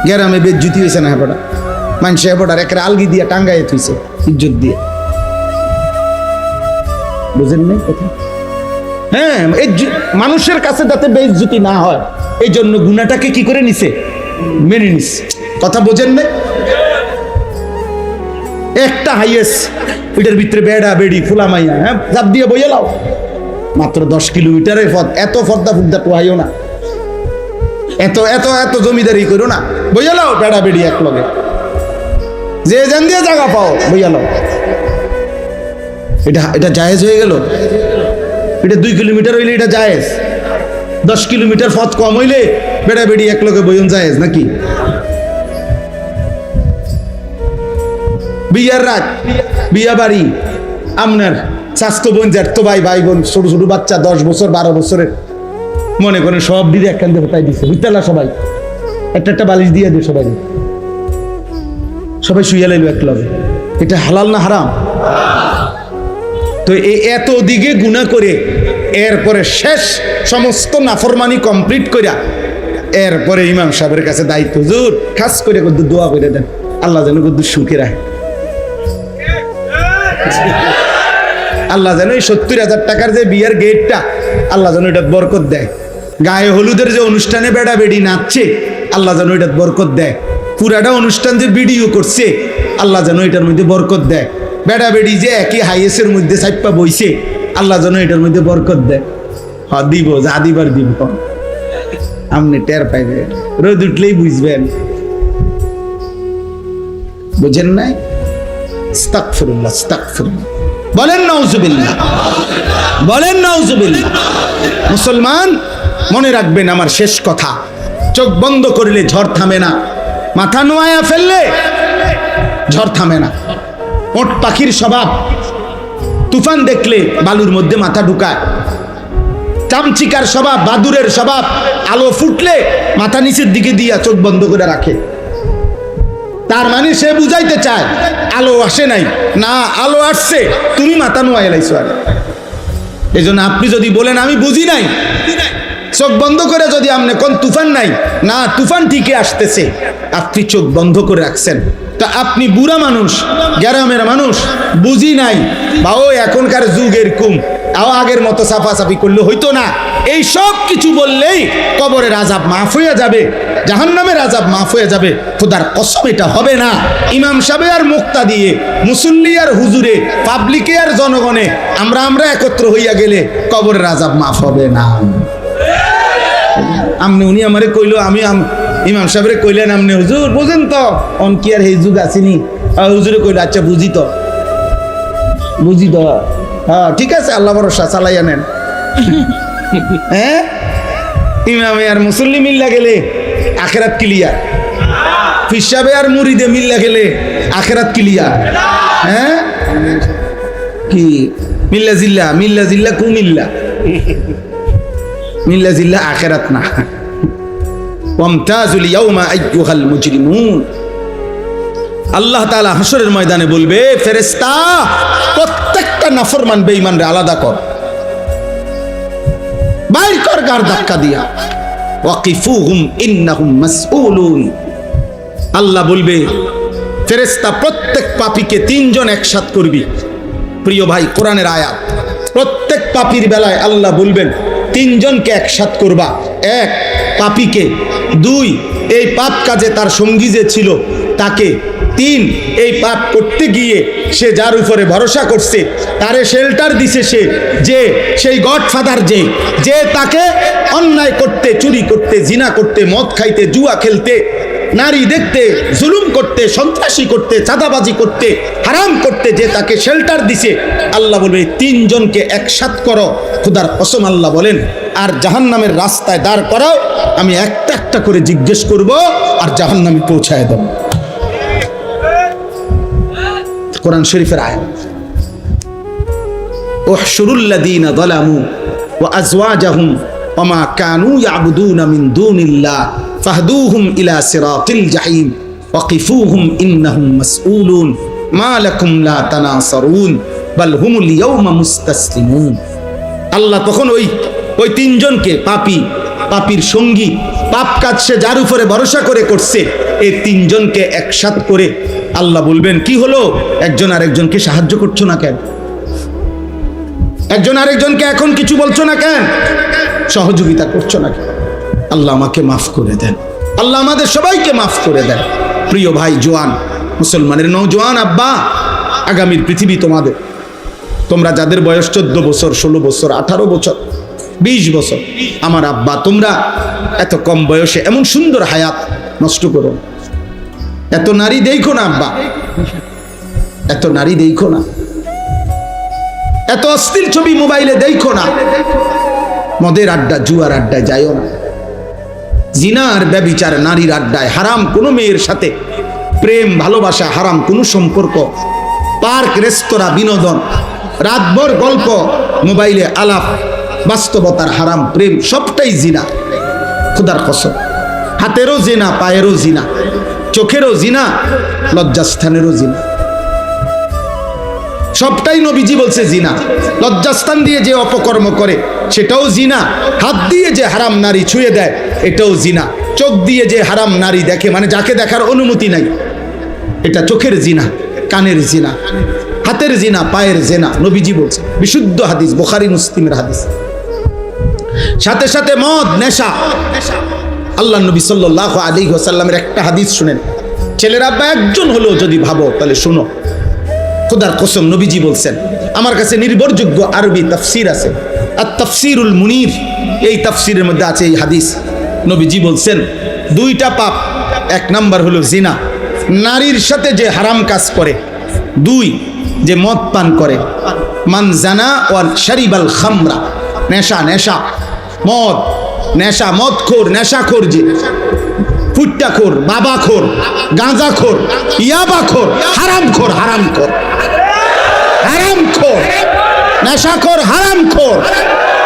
গ্রামে বেজ্জুতি হয়েছে না, হেবড়া মানুষ হেবড়ার একটা আলগি দিয়ে টাঙ্গাই থইছে ইজ্জত দিয়ে। বুঝেন নাই কথা? হ্যাঁ, এই মানুষের কাছে যাতে বেজ্জুতি না হয়, এই জন্য গুণাটাকে কি করে নিছে? মেনে নিছে। কথা বোঝেন না? একটা হাইয়েস, ওইটার ভিতরে বেড়া বেড়ি ফুলা মাইয়া, হ্যাঁ জাপ দিয়ে বইয়ে লাও। মাত্র 10 কিলোমিটারের পথ, এত ফর্দা ফুদ্দা টোহাইও না, এত এত এত জমিদারি করো না, বইয়া লাও বেড়া বেড়ি এক লগে, যে জান দিয়ে জায়গা পাও বইয়া লাও। এটা জায়েজ হয়ে গেল? এটা 2 কিলোমিটার হইলে এটা জায়েজ, 10 কিলোমিটার পথ কম হইলে বেড়া বেড়ি এক লোকে বইন জায়েজ নাকি? বিয়ার রাত, বিয়া বাড়ি, আপনার স্বাস্থ্য বোন, জ্যাঠতো ভাই, ভাই বোন, ছোট ছোট বাচ্চা 10 বছর 12 বছরের, মনে করেন সব দিদি একখান দিয়ে হতাই দিচ্ছে, বুঝতেলা সবাই একটা বালিশ দিয়ে দিয়ে সবাই শুয়ে লাইল এক লগে। এটা হালাল না হারাম? তো এত দিকে গুনাহ করে এরপরে শেষ সমস্ত নাফরমানি কমপ্লিট কইরা এরপরে ইমাম সাহেবের কাছে দায়িত্ব, হুজুর খাস করে দোয়া করে দেন আল্লাহ যেন কত সুখে রাখে, আল্লাহ যেন এই 70,000 টাকার যে বিয়ের গেটটা আল্লাহ যেন এটা বরকত দেয়, গায়ে হলুদের যে অনুষ্ঠানে বেড়া বেড়ি নাচছে আল্লাহ যেন এটা বরকত দেয়, পুরাটা অনুষ্ঠান যে ভিডিও করছে আল্লাহ যেন এটার মধ্যে বরকত দেয়, বেড়া বেড়ি যে একই হাইয়েসের মধ্যে সাইপা বইছে আল্লাহ যেন এটার মধ্যে বরকত দেয়। হ্যাঁ দিব, যা দিবার দিব, আপনি টের পাইবেন, রোদ উঠলেই বুঝবেন। বুঝেন নাই? আস্তাগফিরুল্লাহ, আস্তাগফিরুল্লাহ, বলেন নাউজুবিল্লাহ, বলেন নাউজুবিল্লাহ। মুসলমান মনে রাখবেন আমার শেষ কথা, চোখ বন্ধ করলে ঝড় থামে না, মাথা নোয়ায়া ফেললে ঝড় থামে না। ওট পাখির স্বভাব, তুফান দেখলে বালুর মধ্যে মাথা ঢুকায়। চামচিকার স্বভাব, বাদুরের স্বভাব, আলো ফুটলে মাথা নিচের দিকে দিয়া চোখ বন্ধ করে রাখে। তার মানে সে বুঝাইতে চায় আলো আসে নাই, না আলো আসছে, তুমি মাথা নোয়াই লাইছো। আর এই জন্য আপনি যদি বলেন আমি বুঝি নাই, চোখ বন্ধ করে যদি আপনি কোন তুফান নাই, না তুফান ঠিকই আসতেছে, আপনি চোখ বন্ধ করে রাখছেন, তা আপনি বুড়া মানুষ, গ্রামের মানুষ, বুঝি নাই বা ও এখনকার যুগ এরকম, আগের মতো সাফাসাফি করলে হইতো না, এই সব কিছু বললেই কবরের আযাব মাফ হয়ে যাবে, জাহান্নামের আযাব মাফ হয়ে যাবে। খোদার কসম এটা হবে না। ইমাম সাহেব আর মুক্তা দিয়ে, মুসল্লি আর হুজুরে, পাবলিকে আর জনগণে আমরা একত্র হইয়া গেলে কবরের আযাব মাফ হবে না। আমনে উনি আমারে কইলো, আমি ইমাম সাহেবরে কইলেন আমনে হুজুর বুঝেন তো অন কি আর এই যুগ আসেনি? হুজুরে কইলো আচ্ছা বুঝি তো, হ্যাঁ ঠিক আছে, আল্লাহ ভরসা চালাইয়া নেন। হ্যাঁ, ইমামে আর মুসল্লি মিল্লা গেলে আখেরাত ক্লিয়ার, ফিসাবে আর মুরিদে মিল্লা গেলে আখেরাত ক্লিয়ার। হ্যাঁ কি মিল্লা জিল্লা কুমিল্লা, মিল্লা জিল্লা আখেরাত না। ওয়ামতাজুল ইয়াউমা আইয়ুহাল মুজরিমুন, আল্লাহ তাআলা হাসরের ময়দানে বলবে, ফেরেশতা প্রত্যেকটা নাফরমান বেঈমানরে আলাদা কর, বাইর কর গার ধাক্কা দিয়া, ওয়াকিফুহুম ইন্নাহুম মাসউলুন। আল্লাহ বলবে ফেরেশতা প্রত্যেক পাপীকে 3 জন একসাথ করবি। প্রিয় ভাই, কোরআনের আয়াত, প্রত্যেক পাপীর বেলায় আল্লাহ বলবেন 3 জনকে একসাথ করবা। 1 পাপীকে, 2 এই পাপ কাজে তার সঙ্গী যে ছিল তাকে, 3 এই পাপ করতে গিয়ে সে যার উপরে ভরসা করছে, তারে শেল্টার দিছে সে, যে সেই গডফাদার যে তাকে অন্যায় করতে, চুরি করতে, জিনা করতে, মদ খাইতে, জুয়া খেলতে, নারী দেখতে, জুলুম করতে, সন্ত্রাসী করতে, চাঁদাবাজি করতে, হারাম করতে যে তাকে শেল্টার দিছে, আল্লাহ বলবে 3 জনকে একসাথ করো। খোদার কসম আল্লাহ বলেন, আর জাহান্নামের রাস্তায় দাঁড় করাও, আমি একটা একটা করে জিজ্ঞেস করব আর জাহান্নামে পৌঁছায় দেব। কোরআন শরীফের আয়াত, উহশুরুল্লাযীনা যালামু ওয়া আযওয়াজাহুম ওয়া মা কানু ইয়াবুদুনা মিন দুনিল্লাহ ফাহদুহুম ইলা সিরাতিল জাহিম ওয়াকিফুহুম ইন্নাহুম মাসউলুন মা লাকুম লা তানাসারুন বাল হুমুল ইয়াওমা মুস্তাসলিমুন। আল্লাহ তখন ওই 3 জনকে, পাপীর সঙ্গী, পাপ কাজ সে যার উপরে ভরসা করে করছে, এই 3 জনকে একসাথ করে আল্লাহ বলবেন, কি হলো, একজন আরেকজনকে সাহায্য করছো না কেন? একজন আরেকজনকে এখন কিছু বলছো না কেন? সহযোগিতা করছো না কেন? আল্লাহ আমাকে মাফ করে দেন, আল্লাহ আমাদের সবাইকে মাফ করে দেন। প্রিয় ভাই, জোয়ান মুসলমানের নওজোয়ান আব্বা, আগামীর পৃথিবী তোমাদের। তোমরা যাদের বয়স 14 বছর, 16 বছর, 18 বছর, 20 বছর, আমার আব্বা, তোমরা এত কম বয়সে এমন সুন্দর হায়াত নষ্ট করো। এত নারী দেখো না আব্বা, এত নারী দেখো না। এত অশ্লীল ছবি মোবাইলে দেখো না। মদের আড্ডা, জুয়ার আড্ডায় যাইও না। জিনার ব্যভিচার, নারীর আড্ডায়, হারাম কোনো মেয়ের সাথে প্রেম ভালোবাসা, হারাম কোনো সম্পর্ক, পার্ক রেস্তোরাঁ বিনোদন, রাতভর গল্প, মোবাইলে আলাপ, বাস্তবতার হারাম প্রেম, সবটাই জিনা। খোদার কসম, হাতেরও জিনা, পায়েরও জিনা, চোখেরও জিনা, লজ্জাস্থানেরও জিনা, সবটাই নবীজি বলছে জিনা। লজ্জাস্থান দিয়ে যে অপকর্ম করে সেটাও জিনা, হাত দিয়ে যে হারাম নারী ছুঁয়ে দেয় এটাও জিনা, চোখ দিয়ে যে হারাম নারী দেখে, মানে যাকে দেখার অনুমতি নাই, এটা চোখের জিনা, কানের জিনা, হাতের জিনা, পায়ের জিনা। নবীজি বলছে, বিশুদ্ধ হাদিস, বুখারী মুসলিমের হাদিস। সাথে সাথে মদ, নেশা। আল্লাহ নবী সাল্লাল্লাহু আলাইহি ওয়াসাল্লামের একটা হাদিস শুনেন, ছেলের আব্বা একজন হলেও যদি ভাবো তাহলে শুনো। খোদার কসম, নবীজি বলছেন, আমার কাছে নির্ভরযোগ্য আরবি তাফসীর আছে, আর তাফসীরুল মুনির, এই তাফসীরের মধ্যে আছে এই হাদিস। নবীজি বলছেন, দুইটা পাপ, এক নাম্বার হলো জিনা, নারীর সাথে যে হারাম কাজ করে, দুই যে মদ পান করে। মান জানা ওয়া শারিবাল খামরা, নেশা, নেশা, মদ, নেশা, মদখোর, নেশাখোর, যে ফুট্টাখোর, বাবাখোর, গাঁজাখোর, ইয়াবাখোর, হারামখোর, হারামখোর, হারামখোর, নেশাখোর, হারামখোর,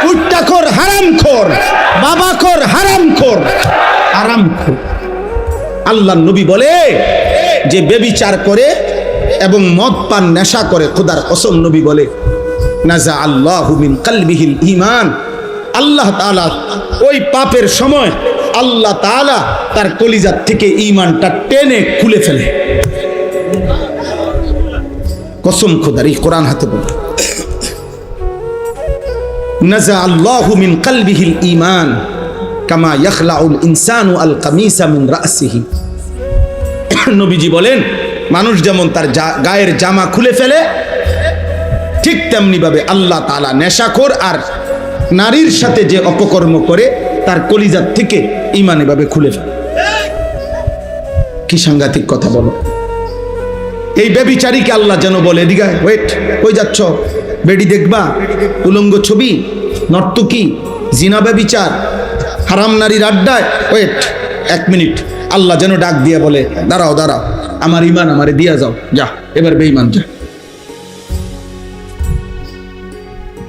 ফুট্টাখোর, হারামখোর, বাবাখোর, হারামখোর, হারামখোর। আল্লাহ নবী বলে, যে বেবিচার করে এবং মদ পান, নেশা করে, খোদার কসম নবী বলে, নাজা আল্লাহু মিন কলবিহিল ঈমান, আল্লাহ তাআলা ওই পাপের সময় আল্লাহ তাআলা তার কলিজার থেকে ঈমানটা টেনে খুলে ফেলে। কসম খোদার, এই কোরআন হাতে বলে, নাজা আল্লাহু মিন কলবিহিল ঈমান কামা ইয়াখলাউল ইনসানু আল কামিসা মিন রাসিহি। নবীজি বলেন, মানুষ যেমন তার গায়ের জামা খুলে ফেলে, ঠিক তেমনি ভাবে আল্লাহ তাআলা নেশাখোর আর নারীর সাথে যে অপকর্ম করে তার কলিজার থেকে ঈমান এভাবে খুলে ফেলে। কি সাংঘাতিক কথা বলো। এই ব্যভিচারীকে আল্লাহ যেন বলে, এদিকে ওয়েট, কই যাচ্ছ? বেডি দেখবা? উলঙ্গ ছবি, নর্তকী, জিনা, ব্যভিচার, হারাম নারীর আড্ডায়, ওয়েট, এক মিনিট। আল্লাহ যেন ডাক দিয়ে বলে, দাঁড়াও দাঁড়াও, আমার ঈমান আমারে দিয়া যাও, যা এবার বেঈমান যা।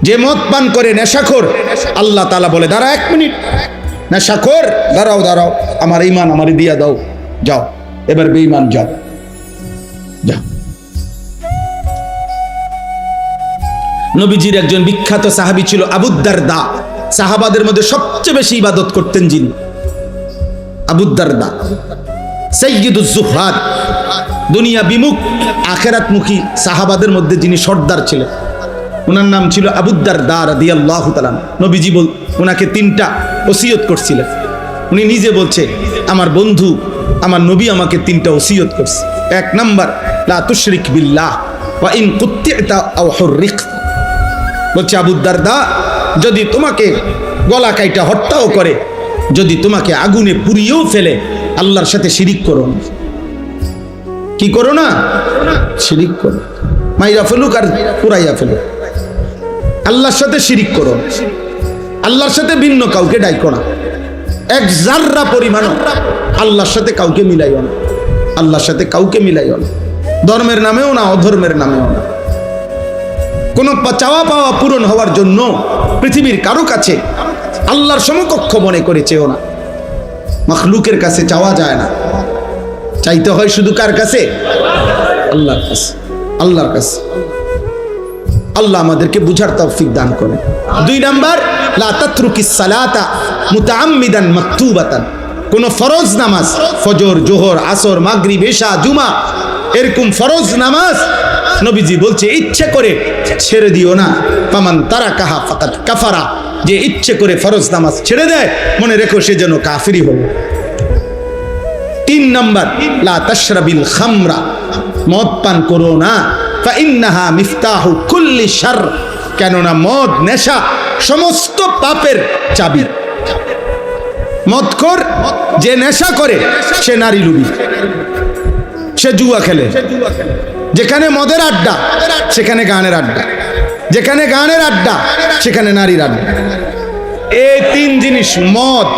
যে মদ পান করে, নেশাখোর, আল্লাহ তাআলা বলে, দাঁড়া এক মিনিট, নেশাখোর, দাঁড়াও দাঁড়াও, আমার ঈমান আমারে দিয়া দাও, যাও এবার বেঈমান যাও, যাও। নবীজির একজন বিখ্যাত সাহাবী ছিল আবু দারদা। সাহাবাদের মধ্যে সবচেয়ে বেশি ইবাদত করতেন যিনি, আবু দারদা, সাইয়্যিদুজ যুহাদ, দুনিয়া বিমুখ আখিরাতমুখী সাহাবাদের মধ্যে যিনি সর্দার ছিলেন। ওনার নাম ছিল আবু দারদা রাদিয়াল্লাহু তাআলা। নবীজি ওনাকে 3টা ওসিয়ত করছিলেন। উনি নিজে বলছে, আমার বন্ধু, আমার নবী আমাকে 3টা ওসিয়ত করছে। 1 নাম্বার, লা তুশরিক বিল্লাহ ওয়া ইন কুত্তি'তা আও হুররিকতা। বলছে, আবু দারদা, যদি তোমাকে গলা কাইটা হত্যাও করে, যদি তোমাকে আগুনে পুড়িয়েও ফেলে, আল্লাহর সাথে শিরিক করো না। কি করো না? শিরিক করো। মাইরা ফেলুক আর পুরাইয়া ফেলুক, আল্লাহর সাথে শিরিক করো, আল্লাহর সাথে ভিন্ন কাউকে ডাইকো না, এক জাররা পরিমাণও আল্লাহর সাথে কাউকে মিলাইও না, আল্লাহর সাথে কাউকে মিলাইও না, ধর্মের নামেও না, অধর্মের নামেও না। কোন চাওয়া পাওয়া পূরণ হওয়ার জন্য পৃথিবীর কারো কাছে আল্লাহর সমকক্ষ মনে করে চেও না। মাখলুকের কাছে চাওয়া যায় না, চাইতে হয় শুধু কার কাছে? আল্লাহর কাছে, আল্লাহর কাছে। আল্লাহ আমাদেরকে বুঝার তৌফিক দান করে। 2 নাম্বার, লা তাতরুকিস সালাতা মুতাআম্মিদান মাকতুবাতান। কোন ফরজ নামাজ, ফজর, জোহর, আসর, মাগরিব, ইশা, জুমা, এরকম ফরজ নামাজ নবীজি বলছে ইচ্ছে করে ছেড়ে দিও না। ফামান তারাকাহা ফাকাদ কাফারা, যে ইচ্ছে করে ফরজ নামাজ ছেড়ে দেয়, মনে রেখো সে যেন কাফিরি হলো। 3 নাম্বার, লা তাশরাবিল খামরা, মদ পান করো না। ফাইন্নাহা মিফতাহু কুল্লি শার, কেননা মদ, নেশা সমস্ত পাপের চাবি। মদখোর যে নেশা করে সে নারী লুবি, সে জুয়া খেলে। যেখানে মদের আড্ডা সেখানে গানের আড্ডা, যেখানে গানের আড্ডা সেখানে নারীর আড্ডা। এই তিন জিনিস, মদ,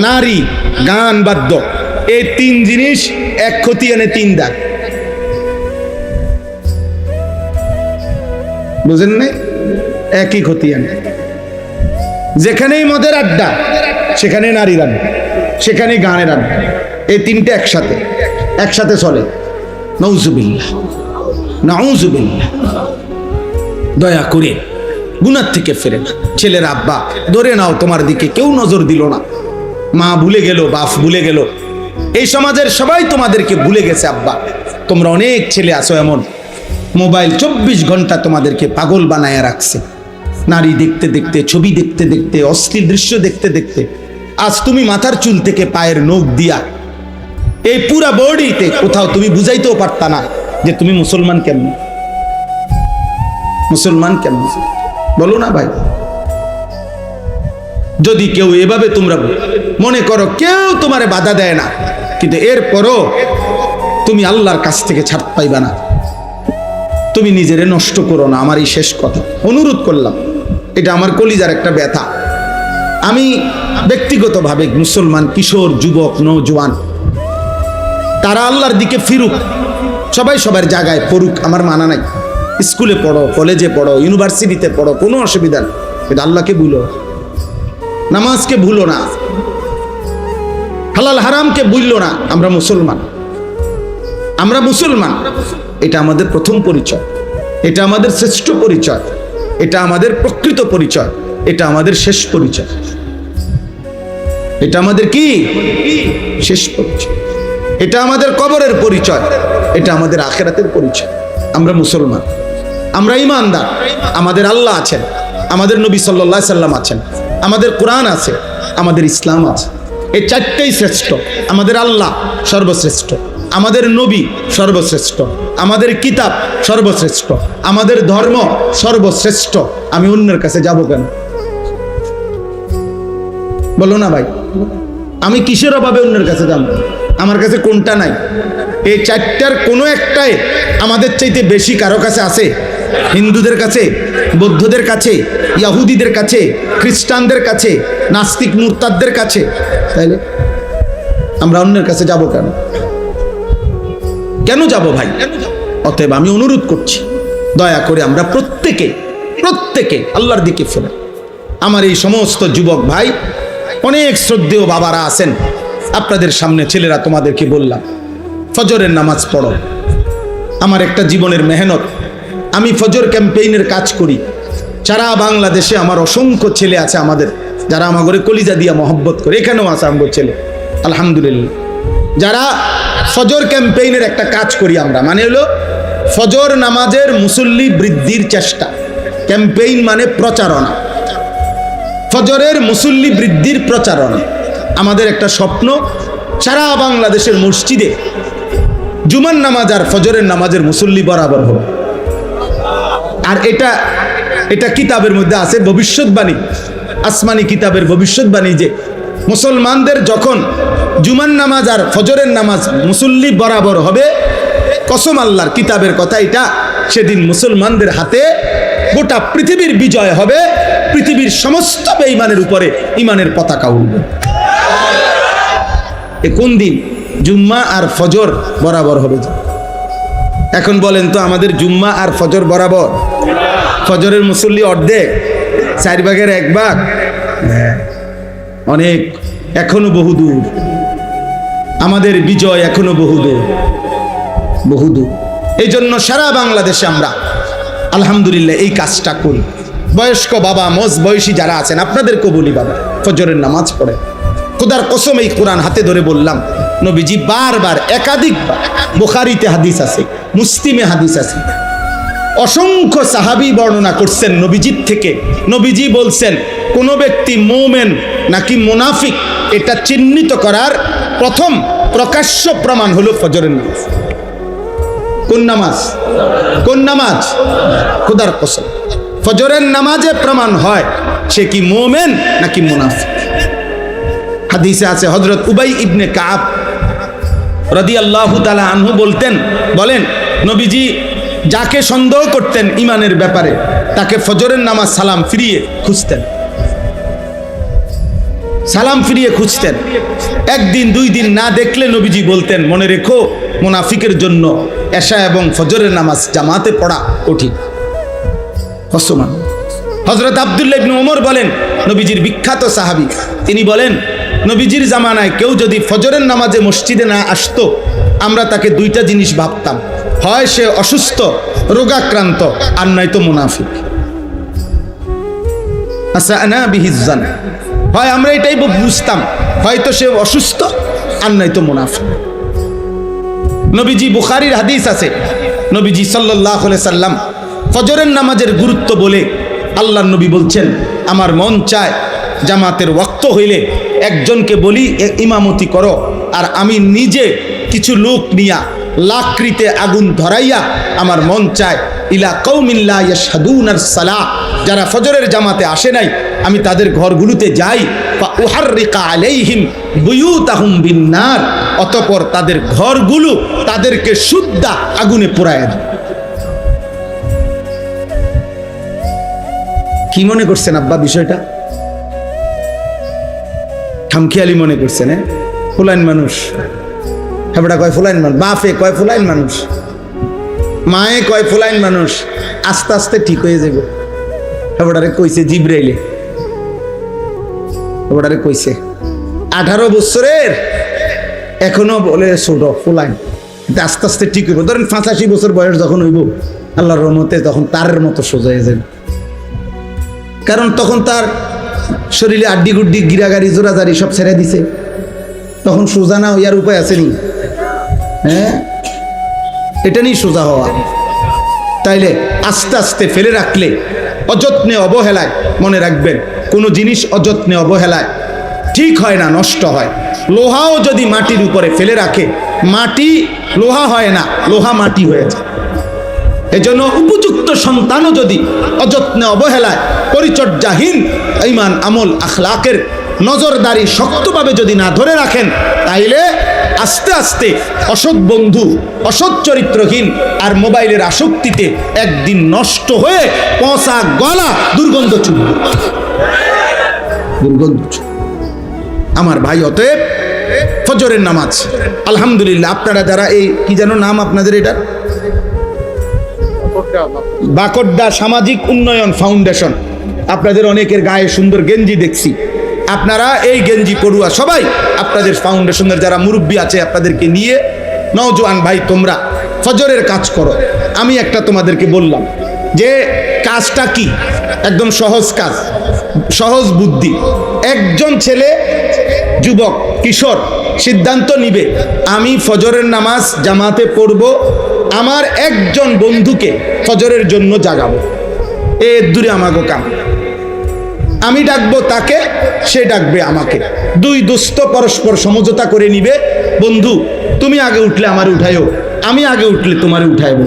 নারী, গান, বাদ্য, এই তিন জিনিস এক ক্ষতি এনে তিন দাগ। বুঝেন নাই? একই ক্ষতি আনে। যেখানেই মদের আড্ডা সেখানে নারীর আড্ডা, সেখানে গানের আড্ডা, এই তিনটে একসাথে চলে। নাউজুবিল্লাহ, নাউজুবিল্লাহ। দয়া করে গুনার থেকে ফেরে না। ছেলের আব্বা ধরে নাও, তোমার দিকে কেউ নজর দিল না, মা ভুলে গেল, বাপ ভুলে গেল, এই সমাজের সবাই তোমাদেরকে ভুলে গেছে। আব্বা, তোমরা অনেক ছেলে আছো এমন, মোবাইল 24 ঘন্টা তোমাদেরকে পাগল বানায় রাখছে। নারী দেখতে দেখতে, ছবি দেখতে দেখতে, অশ্লীল দৃশ্য দেখতে দেখতে আজ তুমি মাথার চুল থেকে পায়ের নখ দিয়া এই পুরা বডিতে কোথাও তুমি বুঝাইতেও পারতা না যে তুমি মুসলমান কেমন, মুসলমান কেমন, বলো না ভাই? যদি কেউ এভাবে তোমরা মনে করো কেউ তোমারে বাধা দেয় না, কিন্তু এরপরও তুমি আল্লাহর কাছ থেকে ছাড় পাইবা না। তুমি নিজেরে নষ্ট করো না, আমার এই শেষ কথা অনুরোধ করলাম। এটা আমার কলিজার একটা ব্যথা। আমি ব্যক্তিগতভাবে মুসলমান কিশোর, যুবক, নওজোয়ান, তারা আল্লাহর দিকে ফিরুক, সবাই সবার জায়গায় পড়ুক, আমার মানা নাই। স্কুলে পড়ো, কলেজে পড়ো, ইউনিভার্সিটিতে পড়ো, কোনো অসুবিধা নেই, কিন্তু আল্লাহকে ভুলো, নামাজকে ভুলো না, হালাল হারামকে ভুললো না। আমরা মুসলমান, আমরা মুসলমান। এটা আমাদের প্রথম পরিচয়, এটা আমাদের শ্রেষ্ঠ পরিচয়, এটা আমাদের প্রকৃত পরিচয়, এটা আমাদের শেষ পরিচয়। এটা আমাদের কি শেষ পরিচয়, এটা আমাদের কবরের পরিচয়, এটা আমাদের আখিরাতের পরিচয়। আমরা মুসলমান, আমরা ঈমানদার। আমাদের আল্লাহ আছেন, আমাদের নবী সাল্লাল্লাহু আলাইহি সাল্লাম আছেন, আমাদের কোরআন আছে, আমাদের ইসলাম আছে। এই চারটেই শ্রেষ্ঠ। আমাদের আল্লাহ সর্বশ্রেষ্ঠ, আমাদের নবী সর্বশ্রেষ্ঠ, আমাদের কিতাব সর্বশ্রেষ্ঠ, আমাদের ধর্ম সর্বশ্রেষ্ঠ। আমি অন্যের কাছে যাব কেন? বলো না ভাই, আমি কিসের অভাবে অন্যের কাছে যাব? আমার কাছে কোনটা নাই? এই চারটার কোনো একটাই আমাদের চাইতে বেশি কারো কাছে আছে? হিন্দুদের কাছে, বৌদ্ধদের কাছে, ইহুদিদের কাছে, খ্রিস্টানদের কাছে, নাস্তিক মুরতাদদের কাছে। তাইলে আমরা অন্যের কাছে যাব কেন? কেন যাব ভাই? অতএব আমি অনুরোধ করছি, দয়া করে আমরা প্রত্যেকে আল্লাহর দিকে ফেরে। আমার এই সমস্ত যুবক ভাই, অনেক শ্রদ্ধেয় বাবারা আছেন, আপনাদের সামনে ছেলেরা তোমাদেরকে বললাম, ফজরের নামাজ পড়ো। আমার একটা জীবনের মেহনত, আমি ফজর ক্যাম্পেইনের কাজ করি সারা বাংলাদেশে। আমার অসংখ্য ছেলে আছে আমাদের, যারা আমার ঘরে কলিজা দিয়া মহব্বত করে, এখানেও আছে আমার ছেলে আলহামদুলিল্লাহ, যারা ফজর ক্যাম্পেইনের একটা কাজ করি আমরা। মানে হলো ফজর নামাজের মুসল্লি বৃদ্ধির চেষ্টা। ক্যাম্পেইন মানে প্রচারণা, ফজরের মুসল্লি বৃদ্ধির প্রচারণা। আমাদের একটা স্বপ্ন, সারা বাংলাদেশের মসজিদে জুমার নামাজ আর ফজরের নামাজের মুসল্লি বরাবর হবে। আর এটা কিতাবের মধ্যে আছে ভবিষ্যৎবাণী, আসমানি কিতাবের ভবিষ্যৎবাণী, যে মুসলমানদের যখন জুমার নামাজ আর ফজরের নামাজ মুসল্লি বরাবর হবে, কসম আল্লাহর, কিতাবের কথা এটা, সেদিন মুসলমানদের হাতে গোটা পৃথিবীর বিজয় হবে, পৃথিবীর সমস্ত বেঈমানের উপরে ঈমানের পতাকা উঠবে। এ কোন দিন? জুম্মা আর ফজর বরাবর হবে। এখন বলেন তো, আমাদের জুম্মা আর ফজর বরাবর? ফজরের মুসল্লি অর্ধেক, 4 ভাগের 1 ভাগ, অনেক, এখনো বহুদূর। আমাদের বিজয় এখনো বহুদূর, বহুদূর। এই জন্য সারা বাংলাদেশে আমরা আলহামদুলিল্লাহ এই কাজটা করি। বয়স্ক বাবা, মজ বয়সী যারা আছেন, আপনাদেরকেও বলি, বাবা ফজরের নামাজ পড়ে। খোদার কসম, এই কোরআন হাতে ধরে বললাম, নবীজি বারবার, একাধিকবার, বুখারীতে হাদিস আছে, মুসলিমে হাদিস আছে, অসংখ্য সাহাবী বর্ণনা করছেন নবীজির থেকে। নবীজি বলছেন, কোন ব্যক্তি মুমিন নাকি মুনাফিক এটা চিহ্নিত করার প্রথম প্রকাশ্য প্রমাণ হলো ফজরের নামাজ। কোন নামাজ? কোন নামাজ? খোদার কসম, ফজরের নামাজে প্রমাণ হয় সে কি মুমিন নাকি মুনাফিক। হাদিসে আছে, হযরত উবাই ইবনে কাব রাদিয়াল্লাহু তাআলা আনহু বলেন, নবীজি যাকে সন্দেহ করতেন ঈমানের ব্যাপারে, তাকে ফজরের নামাজ সালাম ফিরিয়ে খুঁজতেন, সালাম ফিরিয়ে খুঁজতেন। একদিন দুই দিন না দেখলে নবীজি বলতেন, মনে রেখো মুনাফিকের জন্য এশা এবং ফজরের নামাজ জামাতে পড়া কঠিন। হসমান হযরত আব্দুল্লাহ ইবনে ওমর বলেন, নবীজির বিখ্যাত সাহাবী, তিনি বলেন নবীজির জামানায় কেউ যদি ফজরের নামাজে মসজিদে না আসতো, আমরা তাকে দুইটা জিনিস ভাবতাম, হয় সে অসুস্থ রোগাক্রান্ত, আর নয়তো মুনাফিক। আসানা বিহিজ্জান, হয় আমরা এটাই বুঝতাম, হয়তো সে অসুস্থ আর নয়তো মুনাফিক। নবীজি, বুখারীর হাদিস আছে, নবীজি সাল্লাল্লাহু আলাইহি সাল্লাম ফজরের নামাজের গুরুত্ব বলে আল্লাহর নবী বলছেন, আমার মন চায় জামাতের ওয়াক্ত হইলে একজনকে বলি ইমামতি করো, আর আমি নিজে কিছু লোক নিয়া লাকড়িতে আগুন ধরাইয়া আমার মন চায় ইলা কওমিন লা ইয়াশহাদুনাস সালাহ, যারা ফজরের জামাতে আসে নাই, আমি তাদের ঘরগুলোতে যাই, ফা উহাররিকা আলাইহিম বুয়ুতাহুম বিন্নার, অতঃপর তাদের ঘরগুলো তাদেরকে শুদ্ধা আগুনে পোড়ায় দেয়। কি মনে করছেন আব্বা বিষয়টা? খামখেয়ালি মনে করছেন? ফুলাইন মানুষ, হেবড়া কয় ফুলাইন মানুষ, বাপে কয় ফুলাইন মানুষ, মায়ে কয় ফুলাইন মানুষ, আস্তে আস্তে ঠিক হয়ে যাবে। হেবড়ারে কইছে জিবরাইলে, হেবড়ারে কইছে 18 বছরের এখনো বলে ছোট ফুলাইন, আস্তে আস্তে ঠিক হইব। ধরেন 85 বছর বয়স যখন হইব, আল্লাহর রহমতে তখন তারের মতো সোজা হয়ে যাবে। কারণ তখন তার শরীরে আড্ডি গুড্ডি গিরাগাড়ি জোড়াজারি সব ছেড়ে দিছে, তখন সোজা না হইয়ার উপায় আছে নি? হ্যাঁ, এটা নিয়ে সোজা হওয়া। তাইলে আস্তে আস্তে ফেলে রাখলে, অযত্নে অবহেলায়, মনে রাখবেন কোনো জিনিস অযত্নে অবহেলায় ঠিক হয় না, নষ্ট হয়। লোহাও যদি মাটির উপরে ফেলে রাখে, মাটি লোহা হয় না, লোহা মাটি হয়ে যায়। এজন্য উপযুক্ত সন্তানও যদি অযত্নে অবহেলায়, পরিচর্যাহীন, ঈমান আমল আখলাকের নজরদারি শক্তভাবে যদি না ধরে রাখেন, তাইলে আস্তে আস্তে অসৎ বন্ধু, অসৎ চরিত্রহীন আর মোবাইলের আসক্তিতে একদিন নষ্ট হয়ে পচা গলা দুর্গন্ধ ছুটবে, দুর্গন্ধ ছুটবে। আমার ভাই, অতএব ফজরের নামাজ আলহামদুলিল্লাহ, আপনারা যারা এই কি যেন নাম আপনাদের, এটা বাকড্ডা সামাজিক উন্নয়ন ফাউন্ডেশন, আপনাদের অনেকের গায়ে সুন্দর গেঞ্জি দেখছি। আপনারা এই গেঞ্জি পড়ুয়া সবাই আপনাদের ফাউন্ডেশনের যারা মুরব্বী আছে, আপনাদেরকে নিয়ে নওজোয়ান ভাই তোমরা ফজরের কাজ করো। আমি একটা তোমাদেরকে বললাম যে কাজটা কি, একদম সহজ কাজ, সহজ বুদ্ধি। একজন ছেলে, যুবক, কিশোর সিদ্ধান্ত নিবে, আমি ফজরের নামাজ জামাতে পড়ব, আমার একজন বন্ধুকে ফজরের জন্য জাগাবো, এর দূরে আমাকে কাম, আমি ডাকবো তাকে, সে ডাকবে আমাকে। দুই দোস্ত পরস্পর সমঝোতা করে নিবে, বন্ধু তুমি আগে উঠলে আমার উঠাইও, আমি আগে উঠলে তোমারে উঠাইব।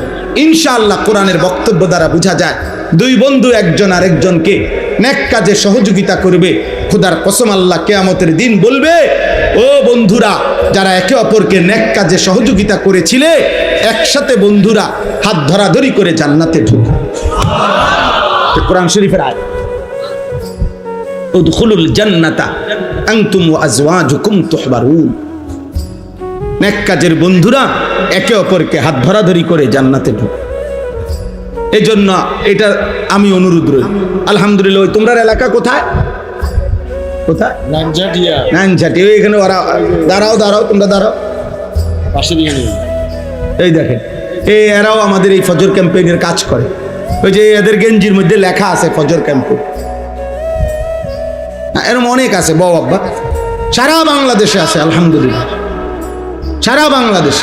ইনশাআল্লাহ কোরআনের বক্তব্য দ্বারা বোঝা যায় দুই বন্ধু একজন আরেকজনকে নেক কাজে সহযোগিতা করবে। খোদার কসম, আল্লাহ কিয়ামতের দিন বলবে, ও বন্ধুরা যারা একে অপরকে নেক কাজে সহযোগিতা করেছিলে, একসাথে বন্ধুরা হাত ধরাধরি করে জান্নাতে ঢুকবে। কোরআন শরীফের আয়াত, উদখুলুল জান্নাতা আনতুম ওয়া আজওয়াজুকুম তুহবারুন। নেক কাজের বন্ধুরা একে অপরকে হাত ধরাধরি করে জান্নাতে ঢুকবে। এই জন্য এটা আমি অনুরোধ রই। আলহামদুলিল্লাহ, তোমরা এলাকা কোথায়? কোথায়? নানঝাটিয়া। নানঝাটিয়া, এখানে ওরা দাঁড়াও, দাঁড়াও, তোমরা দাঁড়াও, পাশে দিয়ে নিন। এই দেখেন, এই এরাও আমাদের এই ফজর ক্যাম্পেইনের কাজ করে। ওই যে এদের গেঞ্জির মধ্যে লেখা আছে ফজর ক্যাম্পেইন, এরকম অনেক আছে বউ আব্বা, সারা বাংলাদেশে আছে আলহামদুলিল্লাহ, সারা বাংলাদেশ।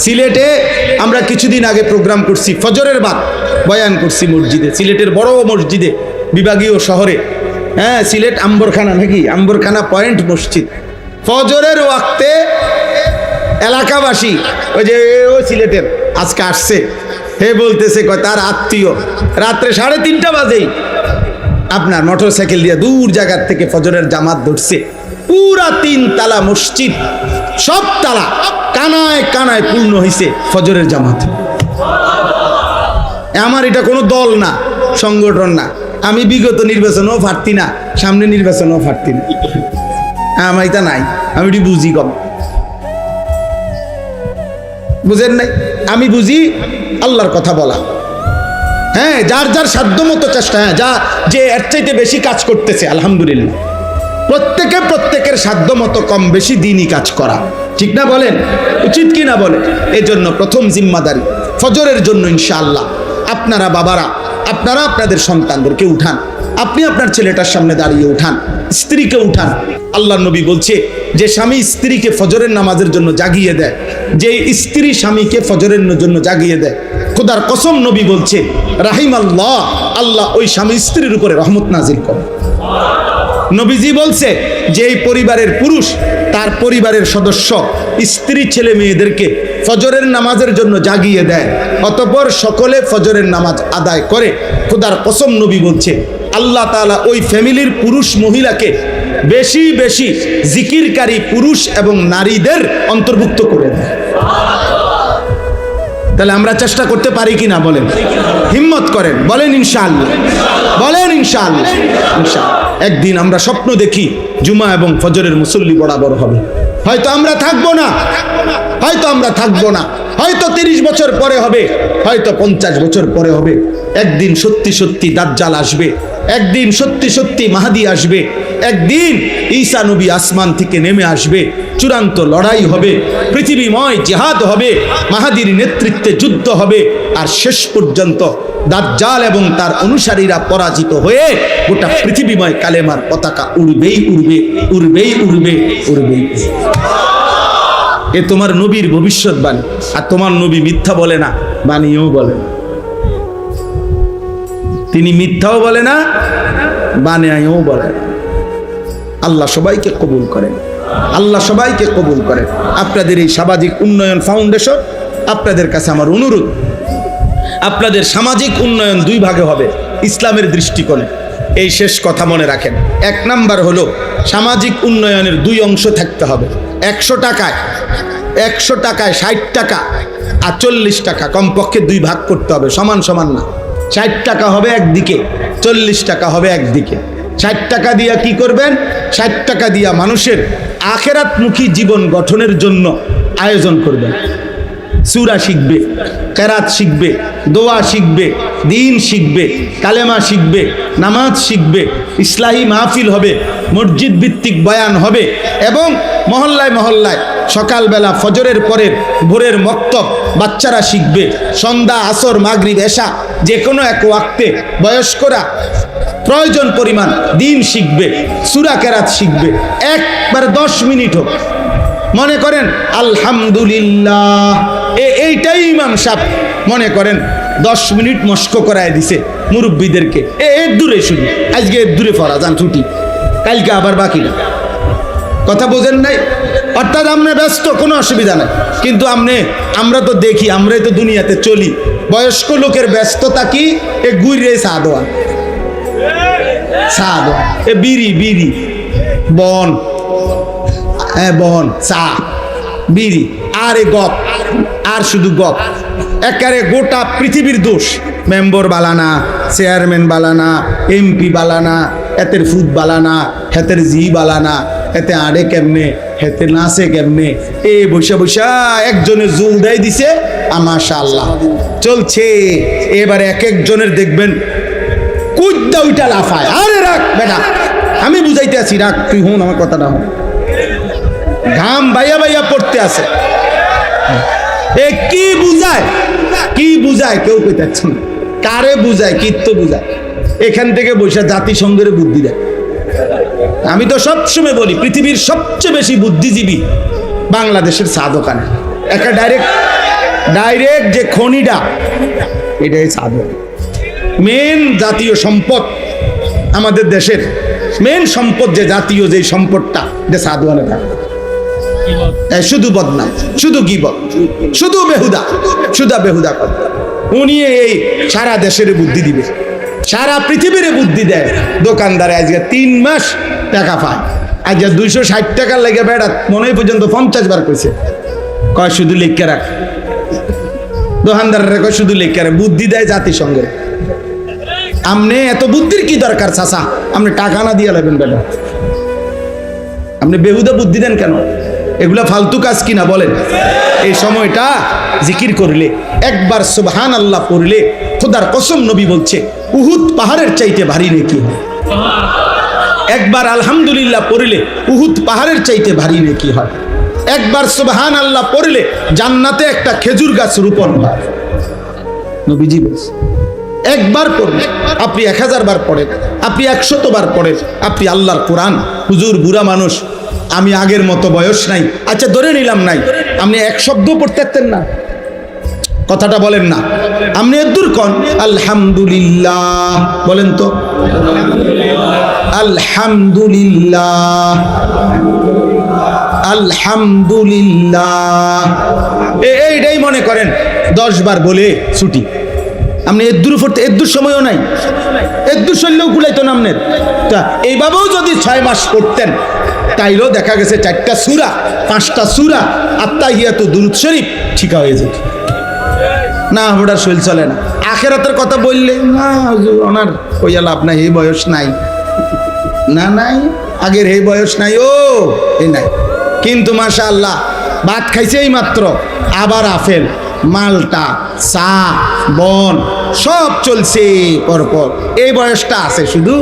সিলেটে আমরা কিছুদিন আগে প্রোগ্রাম করছি, ফজরের বাদ বয়ান করছি মসজিদে, সিলেটের বড় মসজিদে, বিভাগীয় শহরে। হ্যাঁ, সিলেট আম্বরখানা, নাকি আম্বরখানা পয়েন্ট মসজিদ। ফজরের ওয়াক্তে এলাকাবাসী, ওই যে ওই সিলেটের আজকে আসছে, হে বলতেছে কয় তার আত্মীয় রাত্রে 3:30 বাজেই আপনার মোটর সাইকেল দিয়ে দূর জায়গার থেকে ফজরের জামাত ধরছে। পুরা 3 তালা মসজিদ, সব তালা কানায় কানায় পূর্ণ হয়েছে ফজরের জামাত। আমার এটা কোনো দল না, সংগঠন না। আমি বিগত নির্বাচনেও পারতি না, সামনে নির্বাচনেও পারতি না, আমার এটা নাই। আমি এটি বুঝি কম, বুঝেন নাই? আমি বুঝি আল্লাহর কথা বলা। হ্যাঁ, যার যার সাধ্য মতো চেষ্টা, হ্যাঁ, যা যে এর চাইতে বেশি কাজ করতেছে আলহামদুলিল্লাহ, প্রত্যেকের সাধ্য মতো কম বেশি দিনই কাজ করা, ঠিক না বলেন? উচিত কি না বলেন? এই জন্য প্রথম জিম্মাদারি ফজরের জন্য ইনশাআল্লাহ আপনারা বাবারা, আপনারা আপনাদের সন্তানদেরকে উঠান, আপনি আপনার ছেলেটার সামনে দাঁড়িয়ে উঠান, স্ত্রীকে উঠান। আল্লাহ নবী বলছে যে স্বামী স্ত্রীকে ফজরের নামাজের জন্য জাগিয়ে দেয়, যে স্ত্রী স্বামীকে ফজরের জন্য জাগিয়ে দেয়, খোদার কসম নবী বলছে রাহিম আল্লাহ, আল্লাহ ওই স্বামী স্ত্রীর উপরে রহমত নাজিল করে। নবীজি বলছে যে এই পরিবারের পুরুষ তার পরিবারের সদস্য স্ত্রী ছেলে মেয়েদেরকে ফজরের নামাজের জন্য জাগিয়ে দেয়, অতঃপর সকলে ফজরের নামাজ আদায় করে, খোদার কসম নবী বলছে আল্লাহ তাআলা ওই ফ্যামিলির পুরুষ মহিলাকে বেশি বেশি জিকিরকারী পুরুষ এবং নারীদের অন্তর্ভুক্ত করে দেয়। তাহলে আমরা চেষ্টা করতে পারি কিনা বলেন? হিম্মত করেন, বলেন ইনশাআল্লাহ, বলেন ইনশাআল্লাহ। ইনশাআল্লাহ একদিন আমরা স্বপ্ন দেখি জুমা এবং ফজরের মুসল্লি বরাবর হবে। হয়তো আমরা থাকবো না, হয়তো আমরা থাকবো না, হয়তো 30 বছর পরে হবে, হয়তো 50 বছর পরে হবে। একদিন সত্যি সত্যি দাজ্জাল আসবে, একদিন সত্যি সত্যি মাহাদি আসবে, একদিন ঈসা নবী আসমান থেকে নেমে আসবে, চূড়ান্ত লড়াই হবে, পৃথিবীময় জিহাদ হবে, মাহাদির নেতৃত্বে যুদ্ধ হবে, আর শেষ পর্যন্ত দাজ্জাল এবং তার অনুসারীরা পরাজিত হয়ে গোটা পৃথিবীময় কালেমার পতাকা উড়বেই উড়বে, উড়বেই উড়বে, উড়বেই। এ তোমার নবীর ভবিষ্যৎবাণী, আর তোমার নবী মিথ্যা বলে না, বানিয়েও বলে না। তিনি মিথ্যাও বলে না, বানিয়েও বলে না। আল্লাহ সবাইকে কবুল করেন, আল্লাহ সবাইকে কবুল করেন। আপনাদের এই সামাজিক উন্নয়ন ফাউন্ডেশন, আপনাদের কাছে আমার অনুরোধ, আপনাদের সামাজিক উন্নয়ন 2 ভাগে হবে ইসলামের দৃষ্টিকোণে। এই শেষ কথা মনে রাখেন। 1 নাম্বার হলো সামাজিক উন্নয়নের 2 অংশ থাকতে হবে। 100 টাকায় 60 টাকা আর 40 টাকা কমপক্ষে 2 ভাগ করতে হবে, সমান সমান না। 60 টাকা হবে একদিকে, 40 টাকা হবে একদিকে। 60 টাকা দিয়া কি করবেন? 60 টাকা দিয়া মানুষের আখেরাতমুখী জীবন গঠনের জন্য আয়োজন করবেন। সূরা শিখবে, কেরাত শিখবে, দোয়া শিখবে, দিন শিখবে, কালেমা শিখবে, নামাজ শিখবে, ইসলাহি মাহফিল হবে, মসজিদ ভিত্তিক বয়ান হবে, এবং মহল্লায় মহল্লায় সকালবেলা ফজরের পরের ভোরের মক্তব বাচ্চারা শিখবে। সন্ধ্যা, আসর, মাগরিব, এশা যে কোনো এক ওয়াক্তে বয়স্করা প্রয়োজন পরিমাণ দিন শিখবে, সূরা কেরাত শিখবে। একবার 10 মিনিট হোক, মনে করেন আলহামদুলিল্লাহ, এইটাই ইমাম সাহেব মনে করেন 10 মিনিট মস্ক করায় দিছে মুরব্বীদেরকে। এর দূরে শুধু আজকে এর দূরে পড়া যান ছুটি, কালকে আবার বাকি না। কথা বোঝেন নাই? অর্থাৎ আমরা ব্যস্ত, কোনো অসুবিধা নাই, কিন্তু আমরা তো দেখি, আমরাই তো দুনিয়াতে চলি। বয়স্ক লোকের ব্যস্ততা কি? এ গুইরে চা দেওয়া, এ বিড়ি বন, হ্যাঁ বন, চা, বিড়ি, আর এ গপ, আর শুধু গপ। একেবারে গোটা পৃথিবীর দোষ। মেম্বার বালানা, চেয়ারম্যান বালানা, এমপি বালানা, এতের ফুট বালানা, হেতের জি বালানা, এতে আড়ে কেমনে, হেতে নাচে কেমনে, এ বসে বসা একজনে জুল দেয় দিছে, মাশাআল্লাহ চলছে। এবারে এক একজনের দেখবেন কুদ্দা ওইটা লাফায়। আরে রাখ বেটা, আমি বুঝাইতে আছি, রাখ তুই, হুন আমার কথাটা হুন। ঘাম বাইয়া বাইয়া পড়তে আছে। এ কি বুঝায়, কি বুঝায় কেউ কইতাছে না। কারে বুঝায়, কিত্ত বুঝায়? এখান থেকে বৈশা জাতিসংঘের বুদ্ধি দেয়। আমি তো সবসময় বলি পৃথিবীর সবচেয়ে বেশি বুদ্ধিজীবী বাংলাদেশের চা দোকানে। একটা ডাইরেক্ট যে খনিটা, এটাই চা দোকান। মেন জাতীয় সম্পদ আমাদের দেশের, মেন সম্পদ যে জাতীয় যে সম্পদটা, যে চা দোকানে থাকে। শুধু বদনাম, শুধু গীবত, শুধু বেহুদা কথা। উনি এই সারা দেশের বুদ্ধি দিবে, সারা পৃথিবীর বুদ্ধি দেয়। দোকানদারে আজকে 3 মাস টাকা পায়, আজকে 260 টাকার লেগে বেড়া মনে পর্যন্ত 50 বার কইছে, কয় শুধু লিখে রাখ। দোকানদারের কয় শুধু লেখারে বুদ্ধি দেয় জাতিসংঘে। আপনি এত বুদ্ধির কি দরকার চাচা? আপনি টাকা না দিয়ে লাগবেন বেটা, আপনি বেহুদা বুদ্ধি দেন কেন? এগুলা ফালতু কাজ কিনা বলেন? এই সময়টা জিকির করলে, একবার সুবহানাল্লাহ পড়লে, খোদার কসম নবী বলছে উহুদ পাহাড়ের চাইতে ভারী নেকি হয়। একবার আলহামদুলিল্লাহ পড়লে উহুদ পাহাড়ের চাইতে ভারী নেকি হয়। একবার সুবহানাল্লাহ পড়লে জান্নাতে একটা খেজুর গাছ রোপণ হয়। নবীজি বলছে একবার পড়লে, আপনি 1000 বার পড়েন, আপনি 100 বার পড়েন, আপনি আল্লাহর কোরআন। হুজুর বুড়া মানুষ, আমি আগের মতো বয়স নাই, আচ্ছা ধরে নিলাম নাই, আপনি এক শব্দ পড়তে পারতেন না, কথাটা বলেন না। আপনি এদুর কন আলহামদুলিল্লাহ বলেন তো, আলহামদুলিল্লাহ আলহামদুলিল্লাহ, এইটাই মনে করেন 10 বার বলে ছুটি। আপনি এদুর পড়তে এদুর সময়ও নাই, এদুর শৈলেও কুলাইতো না আপনার। তা এইভাবেও যদি 6 মাস পড়তেন তাইলেও দেখা গেছে 4টা সূরা 5টা সূরা আত্তাহিয়াতু দুরূদ শরীফ ঠিকা হয়ে যেত না। ওটার শৈল চলে না। আখেরাতের কথা বললে না হুজুর ওনার কইয়া লাভ নাই, এই বয়স নাই, না নাই আগের এই বয়স নাই, ও এই নাই। কিন্তু মাশাআল্লাহ ভাত খাইছে এই মাত্র, আবার আপেল, মালটা, চা, বন সব চলছে পরপর। এই বয়সটা আছে, শুধু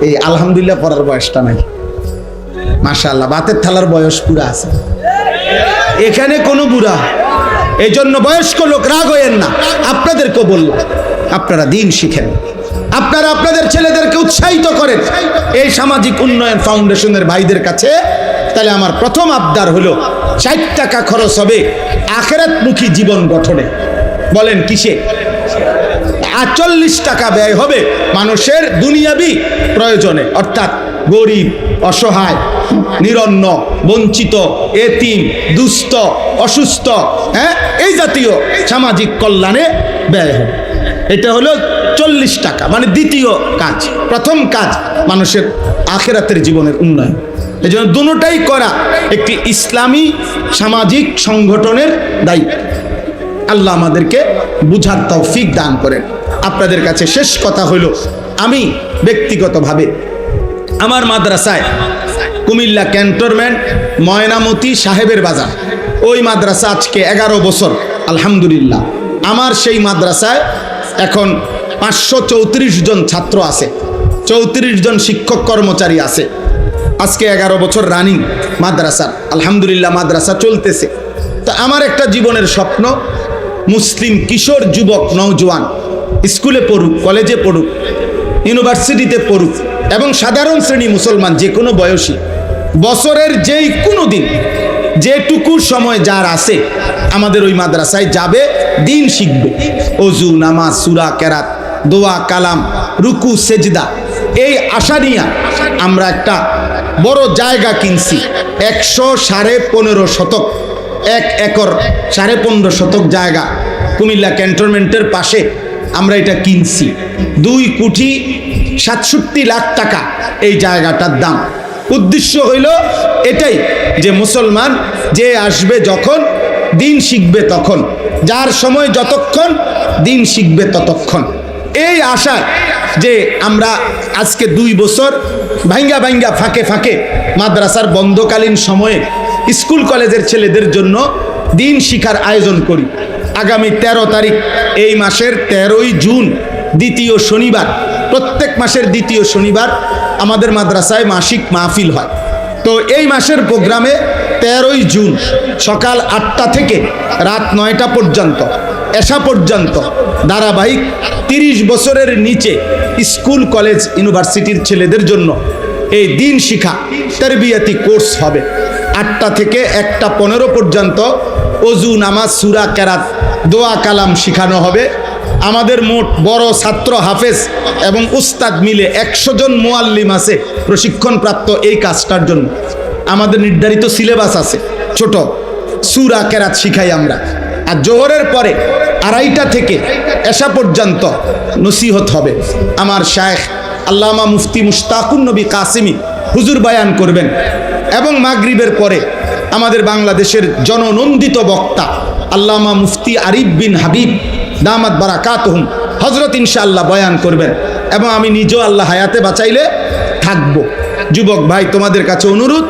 এই আলহামদুলিল্লাহ পড়ার বয়সটা নাই। মাশাআল্লাহ ভাতের থালার বয়স পুরা আছে, এখানে কোনো বুড়া। এই জন্য বয়স্ক লোক রাগ হইয়েন না, আপনাদেরকেও বললাম আপনারা দিন শিখেন, আপনারা আপনাদের ছেলেদেরকে উৎসাহিত করেন এই সামাজিক উন্নয়ন ফাউন্ডেশনের ভাইদের কাছে। তাহলে আমার প্রথম আবদার হলো 4 টাকা খরচ হবে আখিরাতমুখী জীবন গঠনে। বলেন কিসে? 40 টাকা ব্যয় হবে মানুষের দুনিয়াবি প্রয়োজনে, অর্থাৎ গরিব, অসহায়, নিরন্ন, বঞ্চিত, এতিম, দুস্থ, অসুস্থ, হ্যাঁ এই জাতীয় সামাজিক কল্যাণে ব্যয় হবে। এটা হলো 40 টাকা, মানে দ্বিতীয় কাজ। প্রথম কাজ মানুষের আখিরাতের জীবনের উন্নয়ন। এই জন্য দুটোটাই করা একটি ইসলামী সামাজিক সংগঠনের দায়িত্ব। আল্লাহ আমাদেরকে বুঝার তৌফিক দান করেন। আপনাদের কাছে শেষ কথা হলো, আমি ব্যক্তিগতভাবে আমার মাদ্রাসায় কুমিল্লা ক্যান্টনমেন্ট ময়নামতি সাহেবের বাজার, ওই মাদ্রাসা আজকে 11 বছর আলহামদুলিল্লাহ। আমার সেই মাদ্রাসায় এখন 534 জন ছাত্র আছে, 34 জন শিক্ষক কর্মচারী আছে। আজকে 11 বছর রানিং মাদ্রাসা, আলহামদুলিল্লাহ মাদ্রাসা চলতেছে। তো আমার একটা জীবনের স্বপ্ন, মুসলিম কিশোর যুবক নওজোয়ান স্কুলে পড়ুক, কলেজে পড়ুক, ইউনিভার্সিটিতে পড়ুক এবং সাধারণ শ্রেণী মুসলমান যে কোনো বয়সী বছরের যেই কোনো দিন যেটুকু সময় যার আছে আমাদের ওই মাদ্রাসায় যাবে, দিন শিখবে। অজু, নামাজ, সূরা, কেরাত, দোয়া, কালাম, রুকু, সেজদা, এই আশা নিয়ে আমরা একটা বড় জায়গা কিনছি। 115.5 শতক, 1 একর 15.5 শতক জায়গা কুমিল্লা ক্যান্টনমেন্টের পাশে আমরা এটা কিনছি। 2,67,00,000 টাকা এই জায়গাটার দাম। উদ্দেশ্য হইল এটাই যে মুসলমান যে আসবে যখন দিন শিখবে তখন, যার সময় যতক্ষণ দিন শিখবে ততক্ষণ। এই আশায় যে আমরা আজকে 2 বছর ভাঙ্গা ভাঙ্গা ফাঁকে ফাঁকে মাদ্রাসার বন্ধকালীন সময়ে স্কুল কলেজের ছেলেদের জন্য দিন শিখার আয়োজন করি। আগামী 13 তারিখ এই মাসের 13ই জুন দ্বিতীয় শনিবার, প্রত্যেক মাসের দ্বিতীয় শনিবার আমাদের মাদ্রাসায় মাসিক মাহফিল হয়। তো এই মাসের প্রোগ্রামে 13ই জুন সকাল 8টা থেকে রাত 9টা পর্যন্ত, এশা পর্যন্ত ধারাবাহিক 30 বছরের নিচে স্কুল কলেজ ইউনিভার্সিটির ছেলেদের জন্য এই দিন শিক্ষা তারবিয়াতি কোর্স হবে। 8টা থেকে 1টা 15 পর্যন্ত অজু, নামাজ, সূরা, কেরাত, দোয়া, কালাম শিখানো হবে। আমাদের মোট বড় ছাত্র হাফেজ এবং উস্তাদ মিলে 100 জন মুআল্লিম আছে প্রশিক্ষণপ্রাপ্ত এই কাজটার জন্য। আমাদের নির্ধারিত সিলেবাস আছে, ছোট সূরা, কেরাত শিখাই আমরা। আর জোহরের পরে 2:30টা থেকে এশা পর্যন্ত নসিহত হবে। আমার শায়েখ আল্লামা মুফতি মুশতাকুন নবী কাসিমি হুজুর বয়ান করবেন এবং মাগরিবের পরে আমাদের বাংলাদেশের জননন্দিত বক্তা আল্লামা মুফতি আরিফ বিন হাবিব দামাত বারাকাতুহুম হযরত ইনশাআল্লাহ বয়ান করবেন, এবং আমি নিজেও আল্লাহ হায়াতে বাঁচাইলে থাকবো। যুবক ভাই, তোমাদের কাছে অনুরোধ,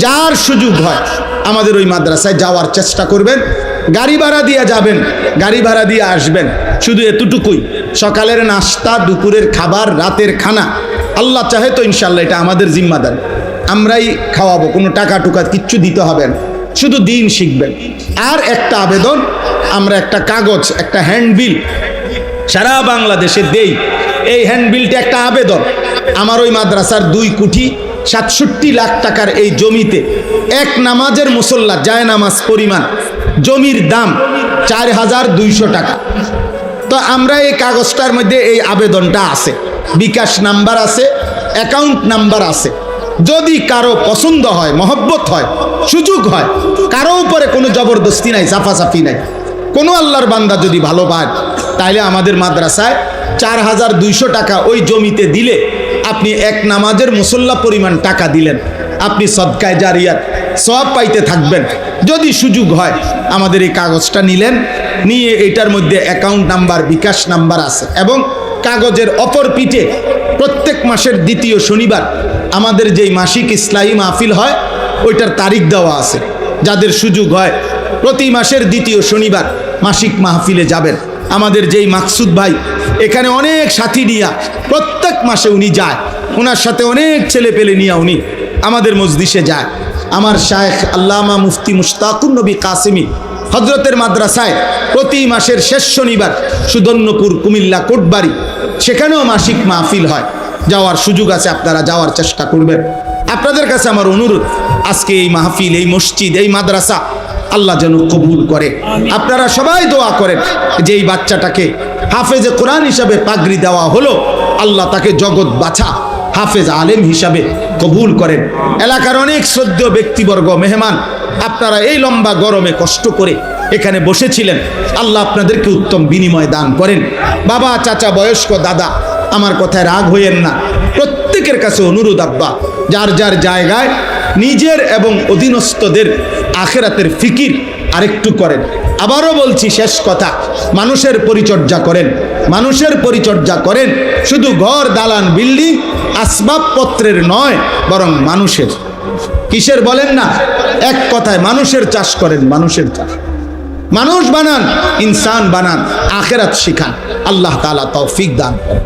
যার সুযোগ হয় আমাদের ওই মাদ্রাসায় যাওয়ার চেষ্টা করবেন। গাড়ি ভাড়া দিয়ে যাবেন, গাড়ি ভাড়া দিয়ে আসবেন, শুধু এতটুকুই, সকালের নাস্তা, দুপুরের খাবার, রাতের খানা আল্লাহ চাহে তো ইনশাআল্লাহ এটা আমাদের জিম্মাদার, আমরাই খাওয়াবো, কোনো টাকা টুকা কিচ্ছু দিতে হবে না, শুধু দিন শিখবেন। আর একটা আবেদন, আমরা একটা কাগজ, একটা হ্যান্ডবিল সারা বাংলাদেশে দেই। এই হ্যান্ডবিলটা একটা আবেদন, আমার ওই মাদ্রাসার 2,67,00,000 টাকার এই জমিতে এক নামাজের মুসল্লা জায় নামাজ পরিমাণ জমির দাম 4,200 টাকা। তো আমরা এই কাগজটার মধ্যে এই আবেদনটা আছে, বিকাশ নাম্বার আছে, অ্যাকাউন্ট নাম্বার আছে। যদি কারো পছন্দ হয়, মহব্বত হয়, সুযোগ হয়, কারো উপরে কোনো জবরদস্তি নাই, সাফাসাফি নাই, কোনো আল্লাহর বান্দা যদি ভালো পায়, তাইলে আমাদের মাদ্রাসায় 4,200 টাকা ওই জমিতে দিলে আপনি এক নামাজের মুসল্লা পরিমাণ টাকা দিলেন, আপনি সদকায়ে জারিয়াত সওয়াব পাইতে থাকবেন। যদি সুযোগ হয় আমাদের এই কাগজটা নিলেন, নিয়ে এটার মধ্যে অ্যাকাউন্ট নাম্বার, বিকাশ নাম্বার আছে, এবং কাগজের অপর পিঠে প্রত্যেক মাসের দ্বিতীয় শনিবার আমাদের যেই মাসিক ইসলাহি মাহফিল হয় ওইটার তারিখ দেওয়া আছে। যাদের সুযোগ হয় প্রতি মাসের দ্বিতীয় শনিবার মাসিক মাহফিলে যাবেন। আমাদের যেই মাকসুদ ভাই এখানে অনেক সাথী নিয়া প্রত্যেক মাসে উনি যায়, ওনার সাথে অনেক ছেলে পেলে নিয়ে উনি আমাদের মজলিসে যায়। আমার শায়েখ আল্লামা মুফতি মুশতাকুন নবী কাসেমি হজরতের মাদ্রাসায় প্রতি মাসের শেষ শনিবার সুদন্যপুর, কুমিল্লা, কোটবাড়ি, সেখানেও মাসিক মাহফিল হয়। যাওয়ার সুযোগ আছে, আপনারা যাওয়ার চেষ্টা করবেন। আপনাদের কাছে আমার অনুরোধ, আজকে এই মাহফিল, এই মসজিদ, এই মাদ্রাসা আল্লাহ যেন কবুল করে। আপনারা সবাই দোয়া করেন যে এই বাচ্চাটাকে হাফেজে কোরআন হিসাবে পাগড়ি দেওয়া হলো, আল্লাহ তাকে জগৎ বাছা হাফেজ আলেম হিসাবে কবুল করেন। এলাকার অনেক শ্রদ্ধেয় ব্যক্তিবর্গ, মেহমান, আপনারা এই লম্বা গরমে কষ্ট করে এখানে বসেছিলেন, আল্লাহ আপনাদেরকে উত্তম বিনিময় দান করেন। বাবা, চাচা, বয়স্ক, দাদা, আমার কথায় রাগ হইয়েন না। প্রত্যেকের কাছে অনুরোধ, আব্বা যার যার জায়গায় নিজের এবং অধীনস্থদের আখিরাতের ফিকির আরেকটু করেন। আবারও বলছি, শেষ কথা, মানুষের পরিচর্যা করেন, মানুষের পরিচর্যা করেন, শুধু ঘর, দালান, বিল্ডিং, আসবাবপত্রের নয়, বরং মানুষের। কিসের বলেন না? এক কথায় মানুষের চাষ করেন, মানুষের চাষ। মানুষ বানান, ইনসান বানান, আখিরাত শিখান। আল্লাহ তাআলা তৌফিক দান করেন।